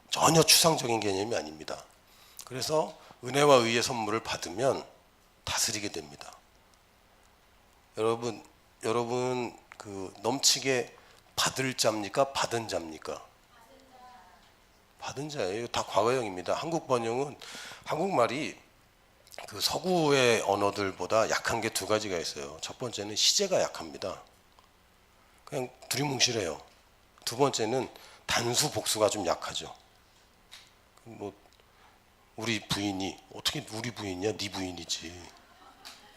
전혀 추상적인 개념이 아닙니다. 그래서 은혜와 의의 선물을 받으면 다스리게 됩니다. 여러분 그 넘치게 받을 자입니까? 받은 자입니까? 받은 자예요. 다 과거형입니다. 한국 번역은 한국말이 그 서구의 언어들보다 약한 게 두 가지가 있어요. 첫 번째는 시제가 약합니다. 그냥 두리뭉실해요. 두 번째는 단수 복수가 좀 약하죠. 뭐 우리 부인이 어떻게 우리 부인이야? 네 부인이지.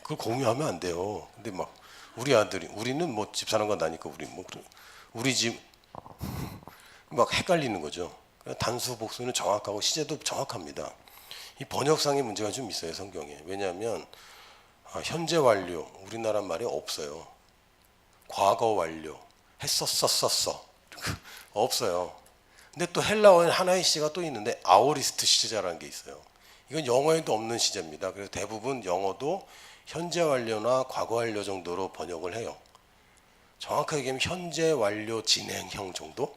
그걸 공유하면 안 돼요. 근데 막 우리 아들이 우리는 뭐 집 사는 건 나니까 우리 집 막 헷갈리는 거죠. 단수 복수는 정확하고 시제도 정확합니다. 이 번역상의 문제가 좀 있어요, 성경에. 왜냐하면 현재 완료 우리나라 말이 없어요. 과거 완료 했었었었어 없어요. 근데 또 헬라어에는 하나의 시제가 또 있는데 아오리스트 시제라는 게 있어요. 이건 영어에도 없는 시제입니다. 그래서 대부분 영어도 현재 완료나 과거 완료 정도로 번역을 해요. 정확하게 얘기하면 현재 완료 진행형 정도?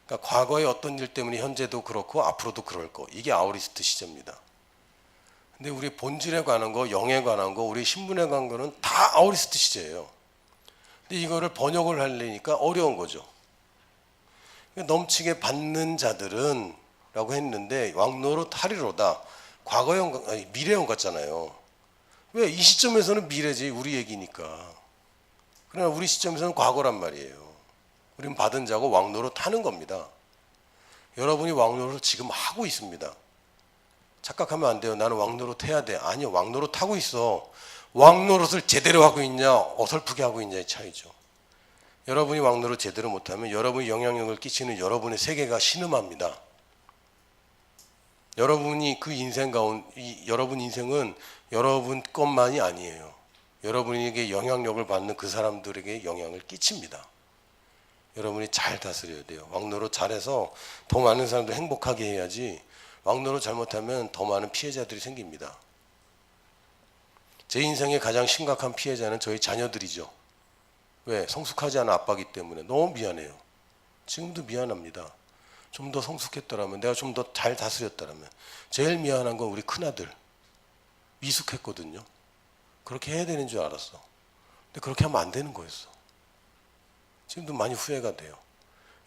그러니까 과거의 어떤 일 때문에 현재도 그렇고 앞으로도 그럴 거. 이게 아오리스트 시제입니다. 근데 우리 본질에 관한 거, 영에 관한 거, 우리 신분에 관한 거는 다 아오리스트 시제예요. 근데 이거를 번역을 하려니까 어려운 거죠. 넘치게 받는 자들은 라고 했는데 왕노릇 하리로다. 과거형, 아니, 미래형 같잖아요. 왜? 이 시점에서는 미래지, 우리 얘기니까. 그러나 우리 시점에서는 과거란 말이에요. 우리는 받은 자고 왕노릇 하는 겁니다. 여러분이 왕노릇을 지금 하고 있습니다. 착각하면 안 돼요. 나는 왕노릇 해야 돼. 아니요, 왕노릇 하고 있어. 왕노릇을 제대로 하고 있냐, 어설프게 하고 있냐의 차이죠. 여러분이 왕노릇 제대로 못하면 여러분이 영향력을 끼치는 여러분의 세계가 신음합니다. 여러분이 그 인생 가운데, 여러분 인생은 여러분 것만이 아니에요. 여러분에게 영향력을 받는 그 사람들에게 영향을 끼칩니다. 여러분이 잘 다스려야 돼요. 왕노릇 잘해서 더 많은 사람들 행복하게 해야지 왕노릇 잘못하면 더 많은 피해자들이 생깁니다. 제 인생의 가장 심각한 피해자는 저희 자녀들이죠. 왜? 성숙하지 않은 아빠기 때문에 너무 미안해요. 지금도 미안합니다. 좀 더 성숙했더라면, 내가 좀 더 잘 다스렸더라면. 제일 미안한 건 우리 큰아들. 미숙했거든요. 그렇게 해야 되는 줄 알았어. 근데 그렇게 하면 안 되는 거였어. 지금도 많이 후회가 돼요.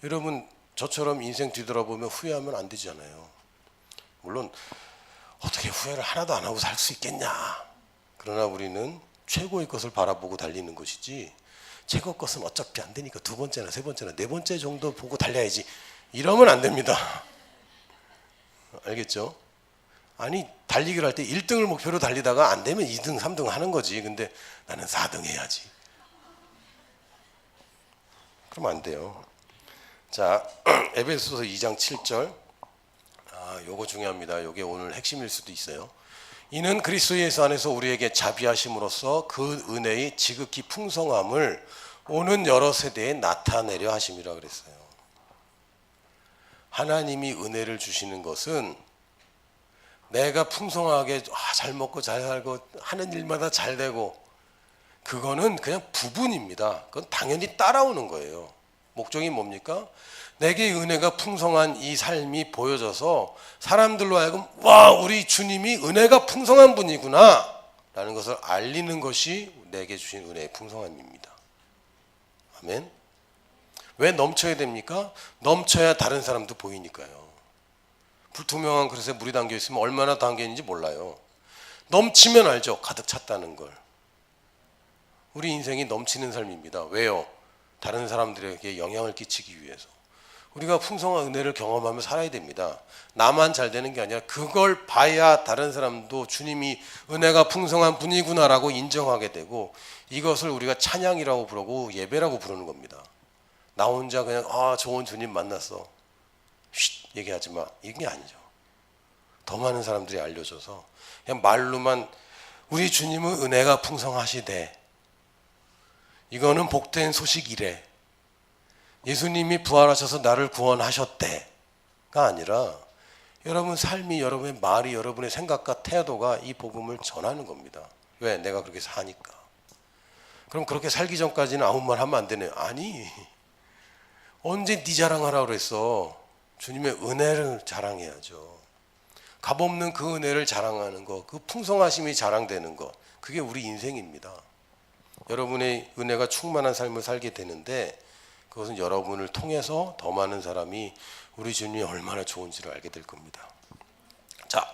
여러분 저처럼 인생 뒤돌아보면 후회하면 안 되잖아요. 물론 어떻게 후회를 하나도 안 하고 살 수 있겠냐. 그러나 우리는 최고의 것을 바라보고 달리는 것이지 최고 것은 어차피 안 되니까 두 번째나 세 번째나 네 번째 정도 보고 달려야지 이러면 안 됩니다. 알겠죠? 아니 달리기를 할 때 1등을 목표로 달리다가 안 되면 2등 3등 하는 거지. 근데 나는 4등 해야지. 그러면 안 돼요. 자, 에베소서 2장 7절. 요거 중요합니다. 요게 오늘 핵심일 수도 있어요. 이는 그리스도 예수 안에서 우리에게 자비하심으로써 그 은혜의 지극히 풍성함을 오는 여러 세대에 나타내려 하심이라 그랬어요. 하나님이 은혜를 주시는 것은 내가 풍성하게 잘 먹고 잘 살고 하는 일마다 잘 되고 그거는 그냥 부분입니다. 그건 당연히 따라오는 거예요. 목적이 뭡니까? 내게 은혜가 풍성한 이 삶이 보여져서 사람들로 하여금 와 우리 주님이 은혜가 풍성한 분이구나 라는 것을 알리는 것이 내게 주신 은혜의 풍성함입니다. 아멘. 왜 넘쳐야 됩니까? 넘쳐야 다른 사람도 보이니까요. 불투명한 그릇에 물이 담겨 있으면 얼마나 담겨 있는지 몰라요. 넘치면 알죠. 가득 찼다는 걸. 우리 인생이 넘치는 삶입니다. 왜요? 다른 사람들에게 영향을 끼치기 위해서. 우리가 풍성한 은혜를 경험하며 살아야 됩니다. 나만 잘 되는 게 아니라 그걸 봐야 다른 사람도 주님이 은혜가 풍성한 분이구나라고 인정하게 되고 이것을 우리가 찬양이라고 부르고 예배라고 부르는 겁니다. 나 혼자 그냥 좋은 주님 만났어. 쉿 얘기하지 마. 이게 아니죠. 더 많은 사람들이 알려줘서 그냥 말로만 우리 주님은 은혜가 풍성하시대. 이거는 복된 소식이래. 예수님이 부활하셔서 나를 구원하셨대가 아니라 여러분 삶이, 여러분의 말이, 여러분의 생각과 태도가 이 복음을 전하는 겁니다. 왜? 내가 그렇게 사니까. 그럼 그렇게 살기 전까지는 아무 말 하면 안 되네요. 아니, 언제 네 자랑하라고 그랬어. 주님의 은혜를 자랑해야죠. 값없는 그 은혜를 자랑하는 것, 그 풍성하심이 자랑되는 것, 그게 우리 인생입니다. 여러분의 은혜가 충만한 삶을 살게 되는데 그것은 여러분을 통해서 더 많은 사람이 우리 주님이 얼마나 좋은지를 알게 될 겁니다. 자,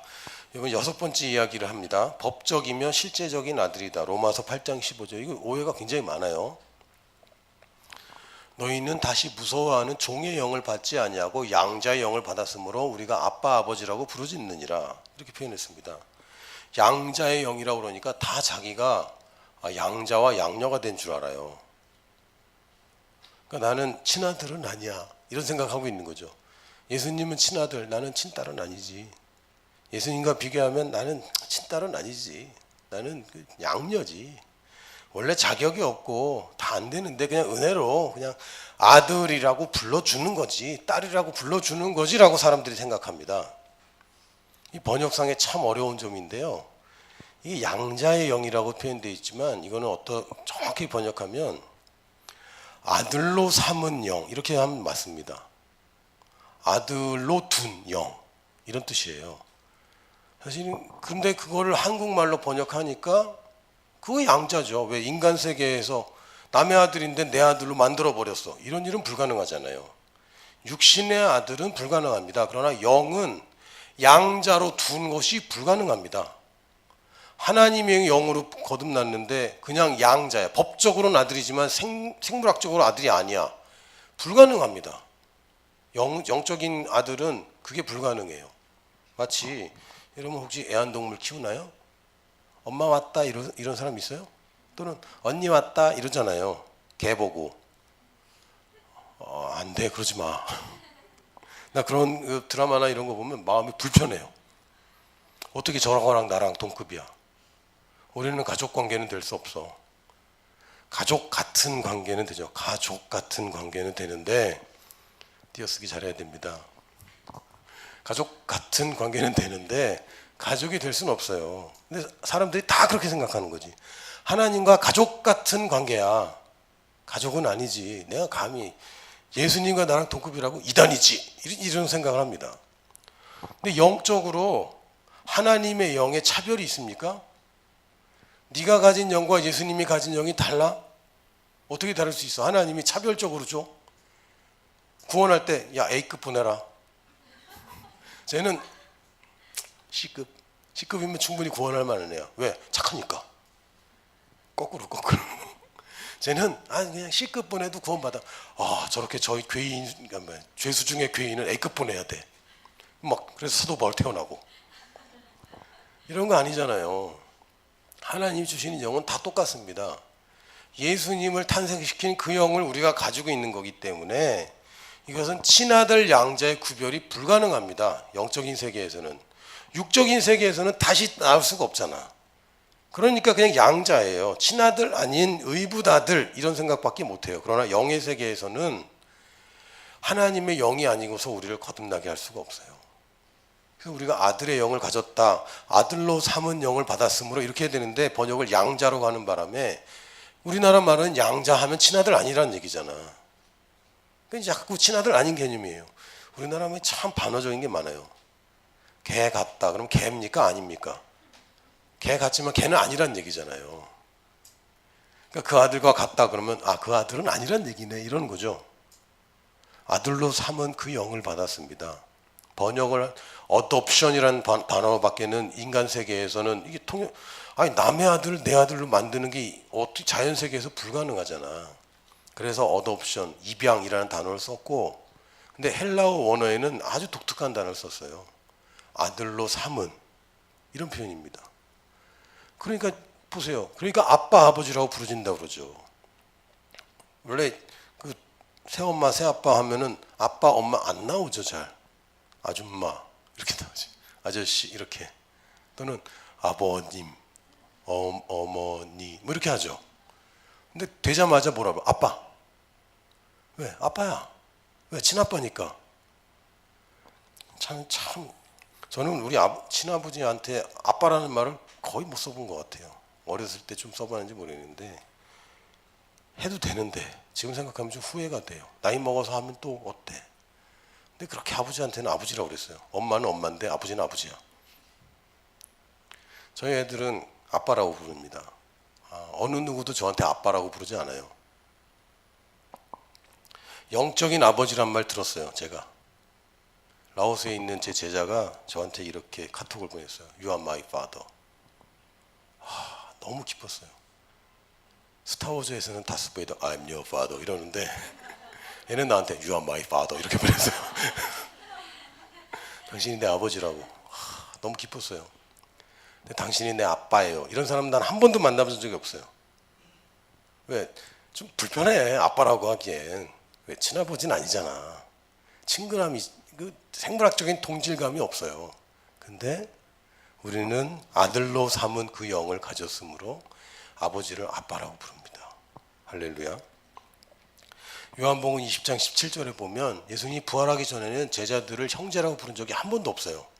이번 6번째 이야기를 합니다. 법적이며 실제적인 아들이다. 로마서 8장 15절. 이거 오해가 굉장히 많아요. 너희는 다시 무서워하는 종의 영을 받지 아니하고 양자의 영을 받았으므로 우리가 아빠 아버지라고 부르짖느니라. 이렇게 표현했습니다. 양자의 영이라고 그러니까 다 자기가 양자와 양녀가 된 줄 알아요. 그러니까 나는 친아들은 아니야. 이런 생각하고 있는 거죠. 예수님은 친아들, 나는 친딸은 아니지. 예수님과 비교하면 나는 친딸은 아니지. 나는 양녀지. 원래 자격이 없고 다 안 되는데 그냥 은혜로 그냥 아들이라고 불러주는 거지, 딸이라고 불러주는 거지라고 사람들이 생각합니다. 이 번역상에 참 어려운 점인데요. 이게 양자의 영이라고 표현되어 있지만 이거는 정확히 번역하면 아들로 삼은 영 이렇게 하면 맞습니다. 아들로 둔 영 이런 뜻이에요. 사실 근데 그거를 한국말로 번역하니까 그거 양자죠. 왜 인간 세계에서 남의 아들인데 내 아들로 만들어 버렸어. 이런 일은 불가능하잖아요. 육신의 아들은 불가능합니다. 그러나 영은 양자로 둔 것이 불가능합니다. 하나님의 영으로 거듭났는데 그냥 양자야. 법적으로는 아들이지만 생물학적으로 아들이 아니야. 불가능합니다. 영적인 아들은 그게 불가능해요. 마치 여러분 혹시 애완동물 키우나요? 엄마 왔다 이런 사람 있어요? 또는 언니 왔다 이러잖아요. 개 보고 안 돼 그러지 마. 나 그런 드라마나 이런 거 보면 마음이 불편해요. 어떻게 저랑랑 나랑 동급이야. 우리는 가족 관계는 될 수 없어. 가족 같은 관계는 되죠. 가족 같은 관계는 되는데 띄어쓰기 잘해야 됩니다. 가족 같은 관계는 되는데 가족이 될 수는 없어요. 근데 사람들이 다 그렇게 생각하는 거지. 하나님과 가족 같은 관계야. 가족은 아니지. 내가 감히 예수님과 나랑 동급이라고 이단이지. 이런 생각을 합니다. 근데 영적으로 하나님의 영에 차별이 있습니까? 네가 가진 영과 예수님이 가진 영이 달라? 어떻게 다를 수 있어? 하나님이 차별적으로 줘? 구원할 때 야 A급 보내라. 쟤는 C급이면 충분히 구원할 만한 애야. 왜? 착하니까. 거꾸로 쟤는 그냥 C급 보내도 구원받아. 저렇게 저희 죄인, 죄수 중에 죄인은 A급 보내야 돼. 막 그래서 사도 바울 태어나고 이런 거 아니잖아요. 하나님 주시는 영은 다 똑같습니다. 예수님을 탄생시킨 그 영을 우리가 가지고 있는 거기 때문에 이것은 친아들 양자의 구별이 불가능합니다. 영적인 세계에서는. 육적인 세계에서는 다시 나올 수가 없잖아. 그러니까 그냥 양자예요. 친아들 아닌 의붓아들 이런 생각밖에 못해요. 그러나 영의 세계에서는 하나님의 영이 아니고서 우리를 거듭나게 할 수가 없어요. 그래서 우리가 아들의 영을 가졌다, 아들로 삼은 영을 받았으므로 이렇게 해야 되는데 번역을 양자로 가는 바람에 우리나라 말은 양자하면 친아들 아니라는 얘기잖아. 그러니까 자꾸 친아들 아닌 개념이에요. 우리나라 말이 참 반어적인 게 많아요. 개 같다 그럼 개입니까 아닙니까? 개 같지만 개는 아니란 얘기잖아요. 그러니까 그 아들과 같다 그러면 그 아들은 아니란 얘기네 이러는 거죠. 아들로 삼은 그 영을 받았습니다. 번역을 어덥션이라는 단어밖에는 인간 세계에서는 이게 남의 아들을 내 아들로 만드는 게 어떻게 자연 세계에서 불가능하잖아. 그래서 어덥션, 입양이라는 단어를 썼고, 근데 헬라어 원어에는 아주 독특한 단어를 썼어요. 아들로 삼은 이런 표현입니다. 그러니까 보세요. 그러니까 아빠 아버지라고 부르진다고 그러죠. 원래 그 새엄마 새아빠 하면은 아빠 엄마 안 나오죠. 잘 아줌마 이렇게 나오지. 아저씨 이렇게 또는 아버님 어머니 뭐 이렇게 하죠. 근데 되자마자 뭐라고? 아빠. 왜? 아빠야. 왜? 친아빠니까. 참 저는 우리 친아버지한테 아빠라는 말을 거의 못 써본 것 같아요. 어렸을 때 좀 써봤는지 모르겠는데 해도 되는데 지금 생각하면 좀 후회가 돼요. 나이 먹어서 하면 또 어때? 근데 그렇게 아버지한테는 아버지라고 그랬어요. 엄마는 엄마인데 아버지는 아버지야. 저희 애들은 아빠라고 부릅니다. 어느 누구도 저한테 아빠라고 부르지 않아요. 영적인 아버지란 말 들었어요. 제가 라오스에 있는 제 제자가 저한테 이렇게 카톡을 보냈어요. You are my father. 너무 기뻤어요. 스타워즈에서는 다스베이더 I'm your father 이러는데 얘는 나한테 You are my father 이렇게 보냈어요. 당신이 내 아버지라고. 너무 기뻤어요. 근데 당신이 내 아빠예요. 이런 사람 난 한 번도 만나본 적이 없어요. 왜? 좀 불편해. 아빠라고 하기엔. 왜? 친아버지는 아니잖아. 친근함이, 그 생물학적인 동질감이 없어요. 근데 우리는 아들로 삼은 그 영을 가졌으므로 아버지를 아빠라고 부릅니다. 할렐루야. 요한복음 20장 17절에 보면 예수님이 부활하기 전에는 제자들을 형제라고 부른 적이 한 번도 없어요.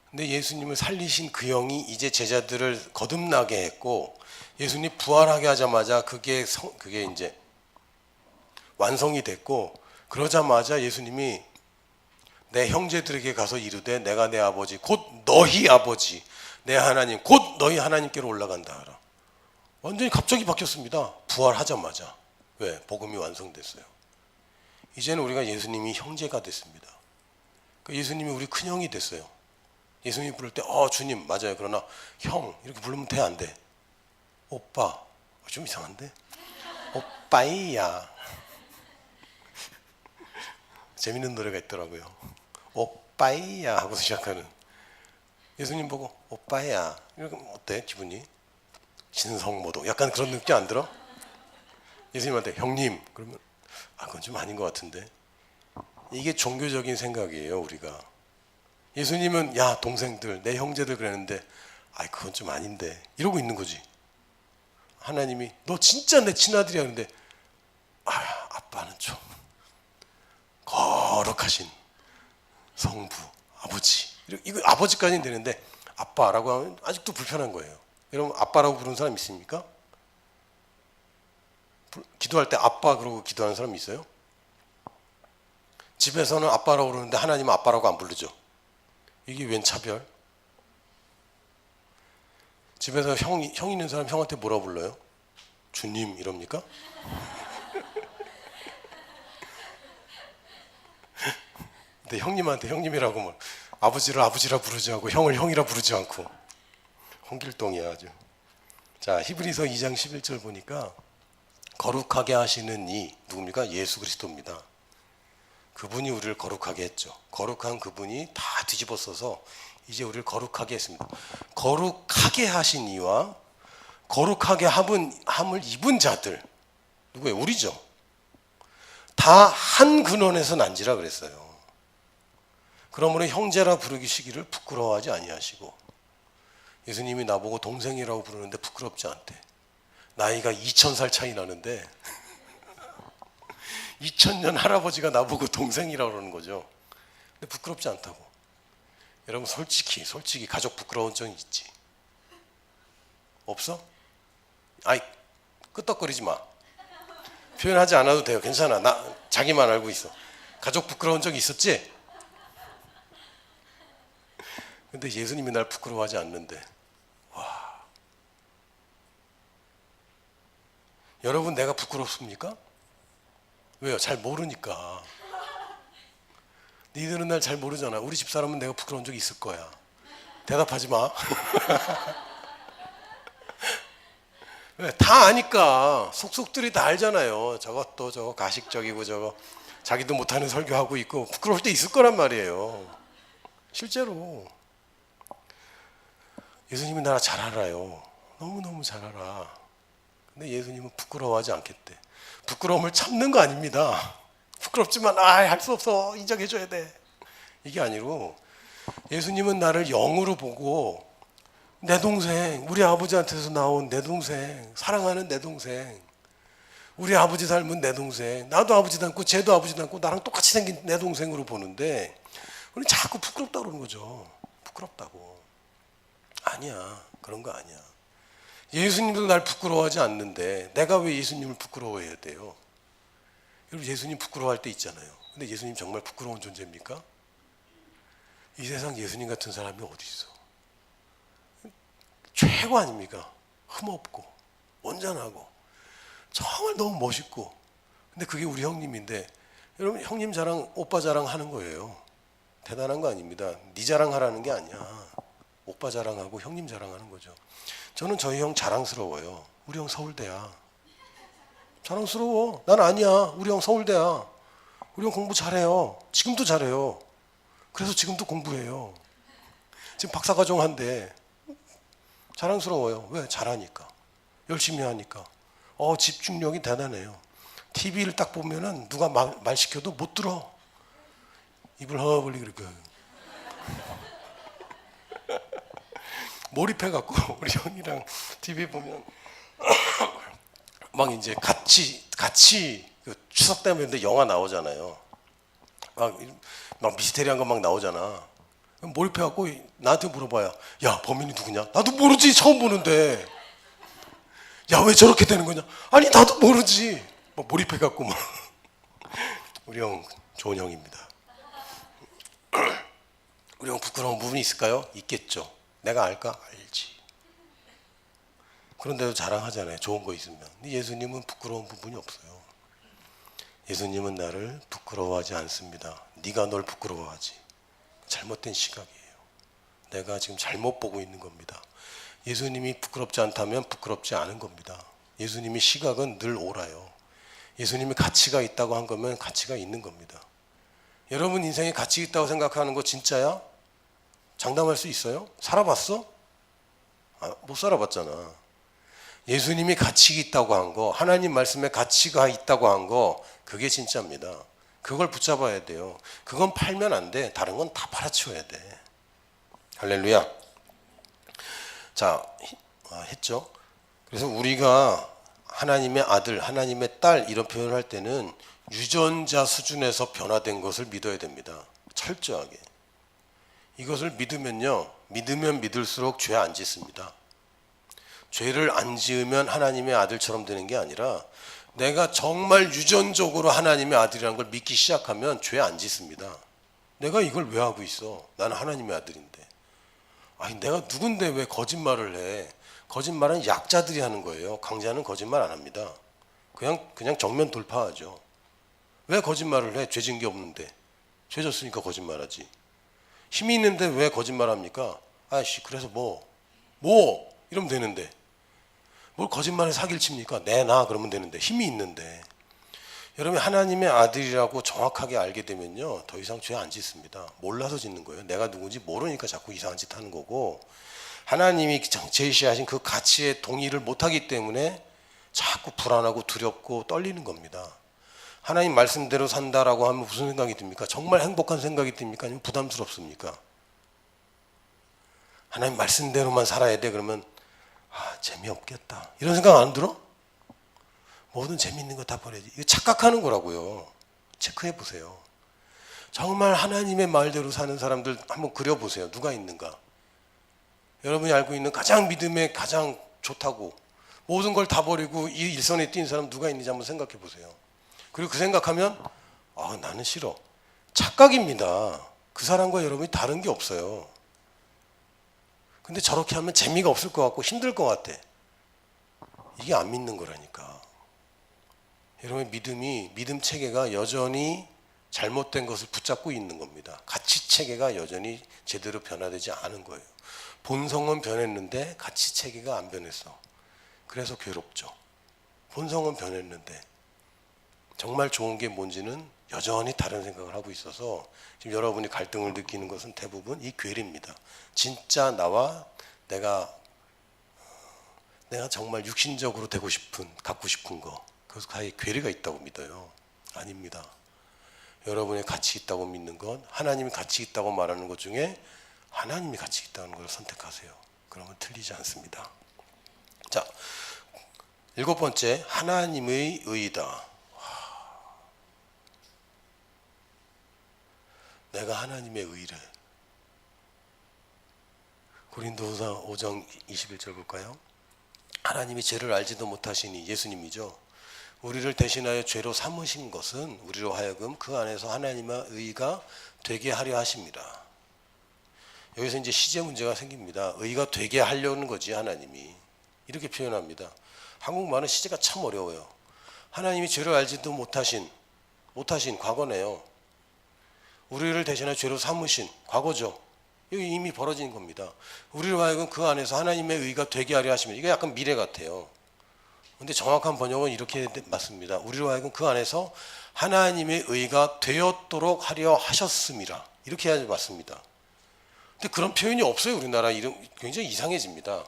근데 예수님을 살리신 그 영이 이제 제자들을 거듭나게 했고, 예수님이 부활하게 하자마자 그게 이제 완성이 됐고, 그러자마자 예수님이 내 형제들에게 가서 이르되 내가 내 아버지 곧 너희 아버지 내 하나님 곧 너희 하나님께로 올라간다 하라. 완전히 갑자기 바뀌었습니다. 부활하자마자. 왜? 복음이 완성됐어요. 이제는 우리가 예수님이 형제가 됐습니다. 그러니까 예수님이 우리 큰형이 됐어요. 예수님이 부를 때 주님 맞아요. 그러나 형 이렇게 부르면 돼 안 돼? 오빠 좀 이상한데? 오빠이야. 재밌는 노래가 있더라고요. 오빠이야 하고 시작하는. 예수님 보고 오빠야 이러면 어때? 기분이? 신성모독 약간 그런 느낌 안 들어? 예수님한테 형님 그러면 그건 좀 아닌 것 같은데. 이게 종교적인 생각이에요. 우리가 예수님은 야 동생들 내 형제들 그랬는데 그건 좀 아닌데 이러고 있는 거지. 하나님이 너 진짜 내 친아들이야 그런데 아빠는 좀 거룩하신 성부 아버지 이거 아버지까지는 되는데 아빠라고 하면 아직도 불편한 거예요. 여러분 아빠라고 부르는 사람 있습니까? 기도할 때 아빠 그러고 기도하는 사람 있어요? 집에서는 아빠라고 부르는데 하나님은 아빠라고 안 부르죠. 이게 웬 차별? 집에서 형 있는 사람 형한테 뭐라 불러요? 주님 이럽니까? 근데 형님한테 형님이라고 뭐 아버지를 아버지라 부르지 않고 형을 형이라 부르지 않고 홍길동이야 아주. 자 히브리서 2장 11절 보니까 거룩하게 하시는 이 누굽니까? 예수 그리스도입니다. 그분이 우리를 거룩하게 했죠. 거룩한 그분이 다 뒤집어 써서 이제 우리를 거룩하게 했습니다. 거룩하게 하신 이와 거룩하게 함을 입은 자들 누구예요? 우리죠. 다 한 근원에서 난지라 그랬어요. 그러므로 형제라 부르시기를 부끄러워하지 아니하시고, 예수님이 나보고 동생이라고 부르는데 부끄럽지 않대. 나이가 2000살 차이 나는데 2000년 할아버지가 나보고 동생이라고 그러는 거죠. 근데 부끄럽지 않다고. 여러분 솔직히 가족 부끄러운 적 있지? 없어? 끄떡거리지 마. 표현하지 않아도 돼요. 괜찮아. 나 자기만 알고 있어. 가족 부끄러운 적 있었지? 근데 예수님이 날 부끄러워하지 않는데. 와. 여러분 내가 부끄럽습니까? 왜요? 잘 모르니까. 니들은 날 잘 모르잖아. 우리 집사람은 내가 부끄러운 적 있을 거야. 대답하지 마. 왜? 다 아니까. 속속들이 다 알잖아요. 저것도 저거 가식적이고 저거 자기도 못하는 설교하고 있고 부끄러울 때 있을 거란 말이에요. 실제로. 예수님이 나를 잘 알아요. 너무너무 잘 알아. 근데 예수님은 부끄러워하지 않겠대. 부끄러움을 참는 거 아닙니다. 부끄럽지만 할 수 없어. 인정해줘야 돼. 이게 아니고 예수님은 나를 영으로 보고 내 동생, 우리 아버지한테서 나온 내 동생, 사랑하는 내 동생, 우리 아버지 닮은 내 동생, 나도 아버지 닮고 쟤도 아버지 닮고 나랑 똑같이 생긴 내 동생으로 보는데 우리 자꾸 부끄럽다고 그러는 거죠. 부끄럽다고. 아니야. 그런 거 아니야. 예수님도 날 부끄러워하지 않는데 내가 왜 예수님을 부끄러워해야 돼요? 여러분 예수님 부끄러워할 때 있잖아요. 근데 예수님 정말 부끄러운 존재입니까? 이 세상 예수님 같은 사람이 어디 있어? 최고 아닙니까? 흠없고 온전하고 정말 너무 멋있고. 근데 그게 우리 형님인데, 여러분 형님 자랑, 오빠 자랑 하는 거예요. 대단한 거 아닙니다. 네 자랑하라는 게 아니야. 오빠 자랑하고 형님 자랑하는 거죠. 저는 저희 형 자랑스러워요. 우리 형 서울대야. 자랑스러워. 난 아니야. 우리 형 서울대야. 우리 형 공부 잘해요. 지금도 잘해요. 그래서 지금도 공부해요. 지금 박사과정 한대. 자랑스러워요. 왜? 잘하니까. 열심히 하니까. 집중력이 대단해요. TV를 딱 보면은 누가 말 시켜도 못 들어. 입을 허벌리 그렇게 몰입해갖고 우리 형이랑 TV 보면 막 이제 같이 그 추석 때문에 영화 나오잖아요. 막 미스테리한 거 막 나오잖아. 몰입해갖고 나한테 물어봐요. 야, 범인이 누구냐? 나도 모르지. 처음 보는데. 야, 왜 저렇게 되는 거냐? 아니, 나도 모르지. 막 몰입해갖고 막. 우리 형 좋은 형입니다. 우리 형 부끄러운 부분이 있을까요? 있겠죠. 내가 알까? 알지. 그런데도 자랑하잖아요. 좋은 거 있으면. 근데 예수님은 부끄러운 부분이 없어요. 예수님은 나를 부끄러워하지 않습니다. 네가 널 부끄러워하지. 잘못된 시각이에요. 내가 지금 잘못 보고 있는 겁니다. 예수님이 부끄럽지 않다면 부끄럽지 않은 겁니다. 예수님의 시각은 늘 옳아요. 예수님이 가치가 있다고 한 거면 가치가 있는 겁니다. 여러분 인생에 가치 있다고 생각하는 거 진짜야? 장담할 수 있어요? 살아봤어? 못 살아봤잖아. 예수님이 가치 있다고 한 거, 하나님 말씀에 가치가 있다고 한 거, 그게 진짜입니다. 그걸 붙잡아야 돼요. 그건 팔면 안 돼. 다른 건 다 팔아치워야 돼. 할렐루야. 자, 했죠. 그래서 우리가 하나님의 아들, 하나님의 딸 이런 표현을 할 때는 유전자 수준에서 변화된 것을 믿어야 됩니다. 철저하게. 이것을 믿으면요, 믿으면 믿을수록 죄 안 짓습니다. 죄를 안 지으면 하나님의 아들처럼 되는 게 아니라 내가 정말 유전적으로 하나님의 아들이라는 걸 믿기 시작하면 죄 안 짓습니다. 내가 이걸 왜 하고 있어? 나는 하나님의 아들인데. 아니, 내가 누군데 왜 거짓말을 해? 거짓말은 약자들이 하는 거예요. 강자는 거짓말 안 합니다. 그냥 정면 돌파하죠. 왜 거짓말을 해? 죄진 게 없는데. 죄 졌으니까 거짓말하지. 힘이 있는데 왜 거짓말합니까? 아이씨, 그래서 뭐 이러면 되는데. 뭘 거짓말에 사기를 칩니까? 내놔 그러면 되는데. 힘이 있는데. 여러분 하나님의 아들이라고 정확하게 알게 되면요, 더 이상 죄 안 짓습니다. 몰라서 짓는 거예요. 내가 누군지 모르니까 자꾸 이상한 짓 하는 거고, 하나님이 제시하신 그 가치에 동의를 못하기 때문에 자꾸 불안하고 두렵고 떨리는 겁니다. 하나님 말씀대로 산다라고 하면 무슨 생각이 듭니까? 정말 행복한 생각이 듭니까? 아니면 부담스럽습니까? 하나님 말씀대로만 살아야 돼 그러면 재미없겠다 이런 생각 안 들어? 모든 재미있는 거 다 버려야지. 이거 착각하는 거라고요. 체크해 보세요. 정말 하나님의 말대로 사는 사람들 한번 그려보세요. 누가 있는가? 여러분이 알고 있는 가장 믿음에 가장 좋다고 모든 걸 다 버리고 이 일선에 뛴 사람 누가 있는지 한번 생각해 보세요. 그리고 그 생각하면 나는 싫어. 착각입니다. 그 사람과 여러분이 다른 게 없어요. 근데 저렇게 하면 재미가 없을 것 같고 힘들 것 같아. 이게 안 믿는 거라니까. 여러분의 믿음 체계가 여전히 잘못된 것을 붙잡고 있는 겁니다. 가치 체계가 여전히 제대로 변화되지 않은 거예요. 본성은 변했는데 가치 체계가 안 변했어. 그래서 괴롭죠. 본성은 변했는데 정말 좋은 게 뭔지는 여전히 다른 생각을 하고 있어서 지금 여러분이 갈등을 느끼는 것은 대부분 이 괴리입니다. 진짜 나와 내가 정말 육신적으로 되고 싶은, 갖고 싶은 거, 그래서 가히 괴리가 있다고 믿어요. 아닙니다. 여러분의 가치 있다고 믿는 건, 하나님이 가치 있다고 말하는 것 중에 하나님이 가치 있다는 걸 선택하세요. 그러면 틀리지 않습니다. 자, 7번째, 하나님의 의이다. 내가 하나님의 의래. 고린도후서 5장 21절 볼까요? 하나님이 죄를 알지도 못하시니, 예수님이죠. 우리를 대신하여 죄로 삼으신 것은 우리로 하여금 그 안에서 하나님의 의가 되게 하려 하십니다. 여기서 이제 시제 문제가 생깁니다. 의가 되게 하려는 거지 하나님이. 이렇게 표현합니다. 한국말은 시제가 참 어려워요. 하나님이 죄를 알지도 못하신 과거네요. 우리를 대신해 죄로 삼으신 과거죠. 이거 이미 벌어진 겁니다. 우리로 하여금 그 안에서 하나님의 의가 되게 하려 하시면, 이게 약간 미래 같아요. 근데 정확한 번역은 이렇게 맞습니다. 우리로 하여금 그 안에서 하나님의 의가 되었도록 하려 하셨음이라. 이렇게 해야지 맞습니다. 근데 그런 표현이 없어요. 우리나라 이름 굉장히 이상해집니다.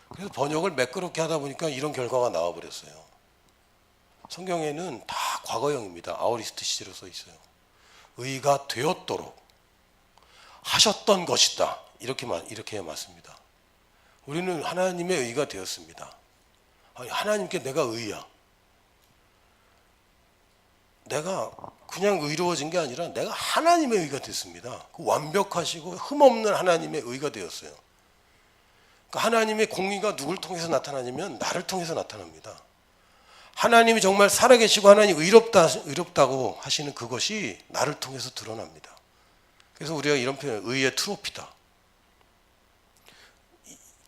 그래서 번역을 매끄럽게 하다 보니까 이런 결과가 나와버렸어요. 성경에는 다 과거형입니다. 아오리스트 시제로 써 있어요. 의가 되었도록 하셨던 것이다. 이렇게 해야 맞습니다. 우리는 하나님의 의가 되었습니다. 아니, 하나님께 내가 의야. 내가 그냥 의로워진 게 아니라 내가 하나님의 의가 됐습니다. 그 완벽하시고 흠없는 하나님의 의가 되었어요. 그 하나님의 공의가 누굴 통해서 나타나냐면 나를 통해서 나타납니다. 하나님이 정말 살아계시고 하나님 의롭다고 하시는 그것이 나를 통해서 드러납니다. 그래서 우리가 이런 표현, 의의 트로피다.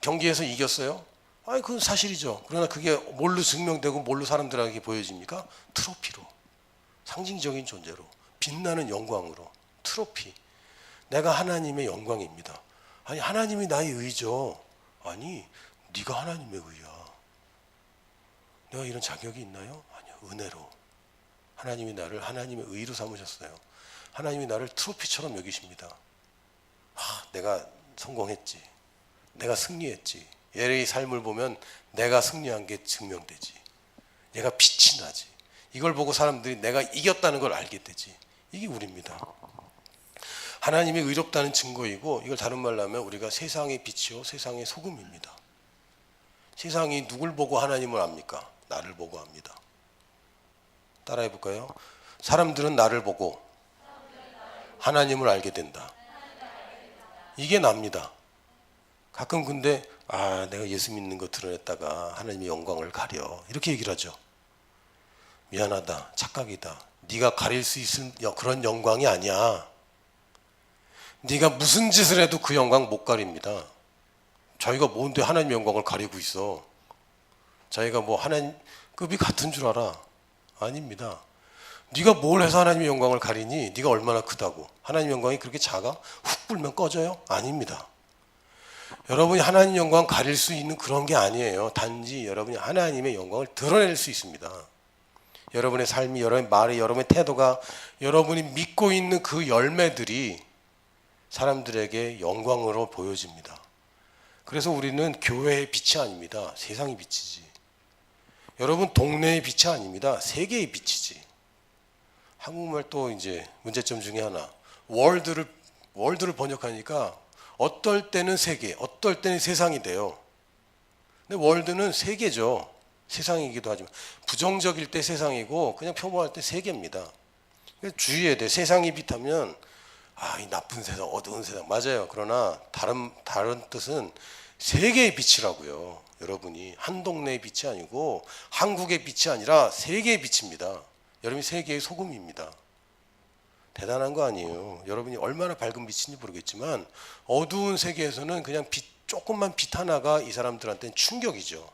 경기에서 이겼어요? 아니, 그건 사실이죠. 그러나 그게 뭘로 증명되고 뭘로 사람들에게 보여집니까? 트로피로. 상징적인 존재로. 빛나는 영광으로. 트로피. 내가 하나님의 영광입니다. 아니, 하나님이 나의 의죠. 아니, 네가 하나님의 의야. 내가 이런 자격이 있나요? 아니요. 은혜로. 하나님이 나를 하나님의 의로 삼으셨어요. 하나님이 나를 트로피처럼 여기십니다. 내가 성공했지. 내가 승리했지. 얘의 삶을 보면 내가 승리한 게 증명되지. 얘가 빛이 나지. 이걸 보고 사람들이 내가 이겼다는 걸 알게 되지. 이게 우리입니다. 하나님이 의롭다는 증거이고, 이걸 다른 말로 하면 우리가 세상의 빛이요 세상의 소금입니다. 세상이 누굴 보고 하나님을 압니까? 나를 보고 압니다. 따라해 볼까요? 사람들은 나를 보고 하나님을 알게 된다. 이게 납니다. 가끔 근데 내가 예수 믿는 거 드러냈다가 하나님의 영광을 가려, 이렇게 얘기를 하죠. 미안하다, 착각이다. 네가 가릴 수 있을 그런 영광이 아니야. 네가 무슨 짓을 해도 그 영광 못 가립니다. 저희가 뭔데 하나님 영광을 가리고 있어. 저희가 뭐 하나님급이 같은 줄 알아. 아닙니다. 네가 뭘 해서 하나님의 영광을 가리니? 네가 얼마나 크다고. 하나님 영광이 그렇게 작아? 훅 불면 꺼져요? 아닙니다. 여러분이 하나님 영광 가릴 수 있는 그런 게 아니에요. 단지 여러분이 하나님의 영광을 드러낼 수 있습니다. 여러분의 삶이, 여러분의 말이, 여러분의 태도가, 여러분이 믿고 있는 그 열매들이 사람들에게 영광으로 보여집니다. 그래서 우리는 교회의 빛이 아닙니다. 세상의 빛이지. 여러분 동네의 빛이 아닙니다. 세계의 빛이지. 한국말 또 이제 문제점 중에 하나, 월드를 번역하니까 어떨 때는 세계, 어떨 때는 세상이 돼요. 근데 월드는 세계죠. 세상이기도 하지만 부정적일 때 세상이고 그냥 평범할 때 세계입니다. 그래서 주의해야 돼. 세상이 빛하면 이 나쁜 세상, 어두운 세상 맞아요. 그러나 다른 뜻은 세계의 빛이라고요. 여러분이 한 동네의 빛이 아니고 한국의 빛이 아니라 세계의 빛입니다. 여러분이 세계의 소금입니다. 대단한 거 아니에요. 여러분이 얼마나 밝은 빛인지 모르겠지만 어두운 세계에서는 그냥 조금만 빛 하나가 이 사람들한테는 충격이죠.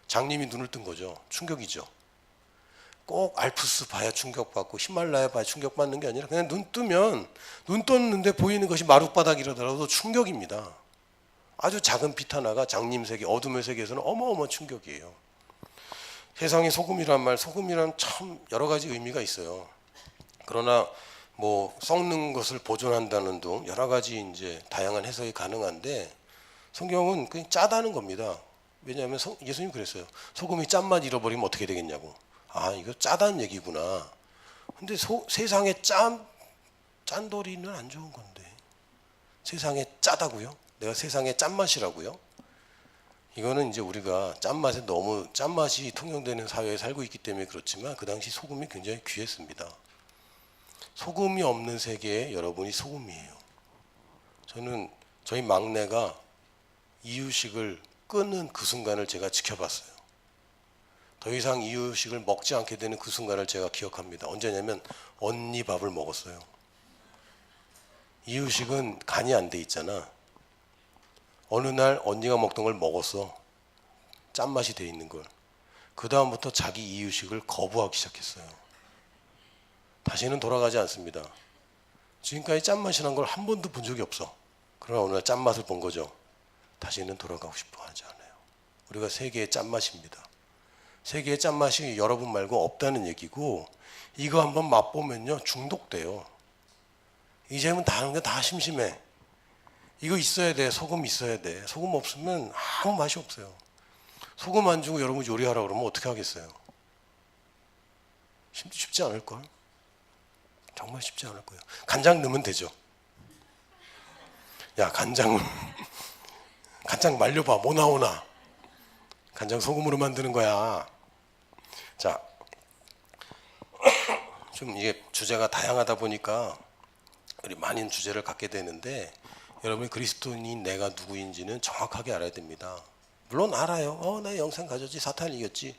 장님이 눈을 뜬 거죠. 충격이죠. 꼭 알프스 봐야 충격받고 히말라야 봐야 충격받는 게 아니라 그냥 눈 떴는데 보이는 것이 마룻바닥이라더라도 충격입니다. 아주 작은 빛 하나가 장님 세계, 어둠의 세계에서는 어마어마한 충격이에요. 세상의 소금이란 말, 소금이란 참 여러 가지 의미가 있어요. 그러나 뭐 썩는 것을 보존한다는 등 여러 가지 이제 다양한 해석이 가능한데 성경은 그냥 짜다는 겁니다. 왜냐하면 예수님 그랬어요. 소금이 짠맛 잃어버리면 어떻게 되겠냐고. 이거 짜다는 얘기구나. 근데 세상에 짠돌이는 안 좋은 건데. 세상에 짜다고요? 내가 세상에 짠맛이라고요? 이거는 이제 우리가 짠맛이 통용되는 사회에 살고 있기 때문에 그렇지만 그 당시 소금이 굉장히 귀했습니다. 소금이 없는 세계에 여러분이 소금이에요. 저희 막내가 이유식을 끊는 그 순간을 제가 지켜봤어요. 더 이상 이유식을 먹지 않게 되는 그 순간을 제가 기억합니다. 언제냐면 언니 밥을 먹었어요. 이유식은 간이 안 돼 있잖아. 어느 날 언니가 먹던 걸 먹었어. 짠맛이 돼 있는 걸. 그 다음부터 자기 이유식을 거부하기 시작했어요. 다시는 돌아가지 않습니다. 지금까지 짠맛이 난 걸 한 번도 본 적이 없어. 그러나 어느 날 짠맛을 본 거죠. 다시는 돌아가고 싶어 하지 않아요. 우리가 세계의 짠맛입니다. 세계의 짠맛이 여러분 말고 없다는 얘기고, 이거 한번 맛보면요 중독돼요. 이제는 다른 게 다 심심해. 이거 있어야 돼. 소금 있어야 돼. 소금 없으면 아무 맛이 없어요. 소금 안 주고 여러분 요리하라 그러면 어떻게 하겠어요? 쉽지 않을걸? 정말 쉽지 않을 거예요. 간장 넣으면 되죠. 야, 간장 말려봐. 뭐 나오나? 간장 소금으로 만드는 거야. 자, 좀 이게 주제가 다양하다 보니까 우리 많은 주제를 갖게 되는데, 여러분이 그리스도인인 내가 누구인지는 정확하게 알아야 됩니다. 물론 알아요. 나 영생 가졌지, 사탄 이겼지.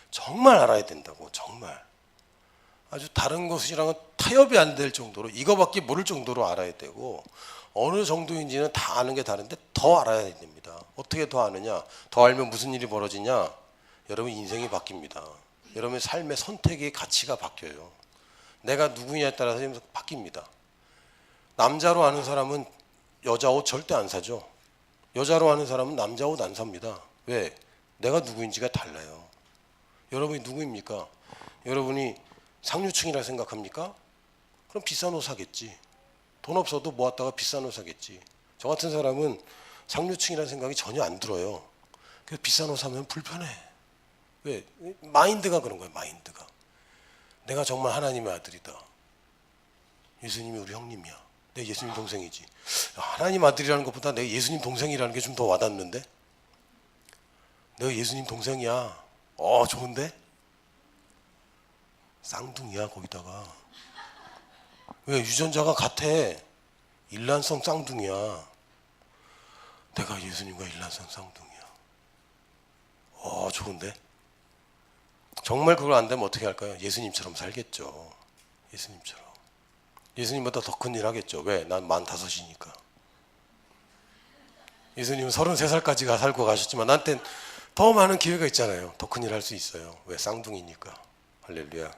정말 알아야 된다고. 정말 아주 다른 것이랑은 타협이 안 될 정도로, 이거밖에 모를 정도로 알아야 되고, 어느 정도인지는 다 아는 게 다른데 더 알아야 됩니다. 어떻게 더 아느냐? 더 알면 무슨 일이 벌어지냐? 여러분 인생이 바뀝니다. 여러분의 삶의 선택의 가치가 바뀌어요. 내가 누구냐에 따라서 바뀝니다. 남자로 아는 사람은 여자 옷 절대 안 사죠. 여자로 아는 사람은 남자 옷 안 삽니다. 왜? 내가 누구인지가 달라요. 여러분이 누구입니까? 여러분이 상류층이라 생각합니까? 그럼 비싼 옷 사겠지. 돈 없어도 모았다가 비싼 옷 사겠지. 저 같은 사람은 상류층이라는 생각이 전혀 안 들어요. 그래서 비싼 옷 사면 불편해. 왜? 마인드가 그런 거예요. 마인드가. 내가 정말 하나님의 아들이다. 예수님이 우리 형님이야. 내 예수님 동생이지. 하나님 아들이라는 것보다 내가 예수님 동생이라는 게 좀 더 와닿는데? 내가 예수님 동생이야. 좋은데? 쌍둥이야 거기다가. 왜? 유전자가 같아. 일란성 쌍둥이야. 내가 예수님과 일란성 쌍둥이야. 좋은데? 정말 그걸 안 되면 어떻게 할까요? 예수님처럼 살겠죠. 예수님처럼. 예수님보다 더 큰 일 하겠죠. 왜? 난 45이니까. 예수님은 33살까지 살고 가셨지만 나한텐 더 많은 기회가 있잖아요. 더 큰 일 할 수 있어요. 왜? 쌍둥이니까. 할렐루야.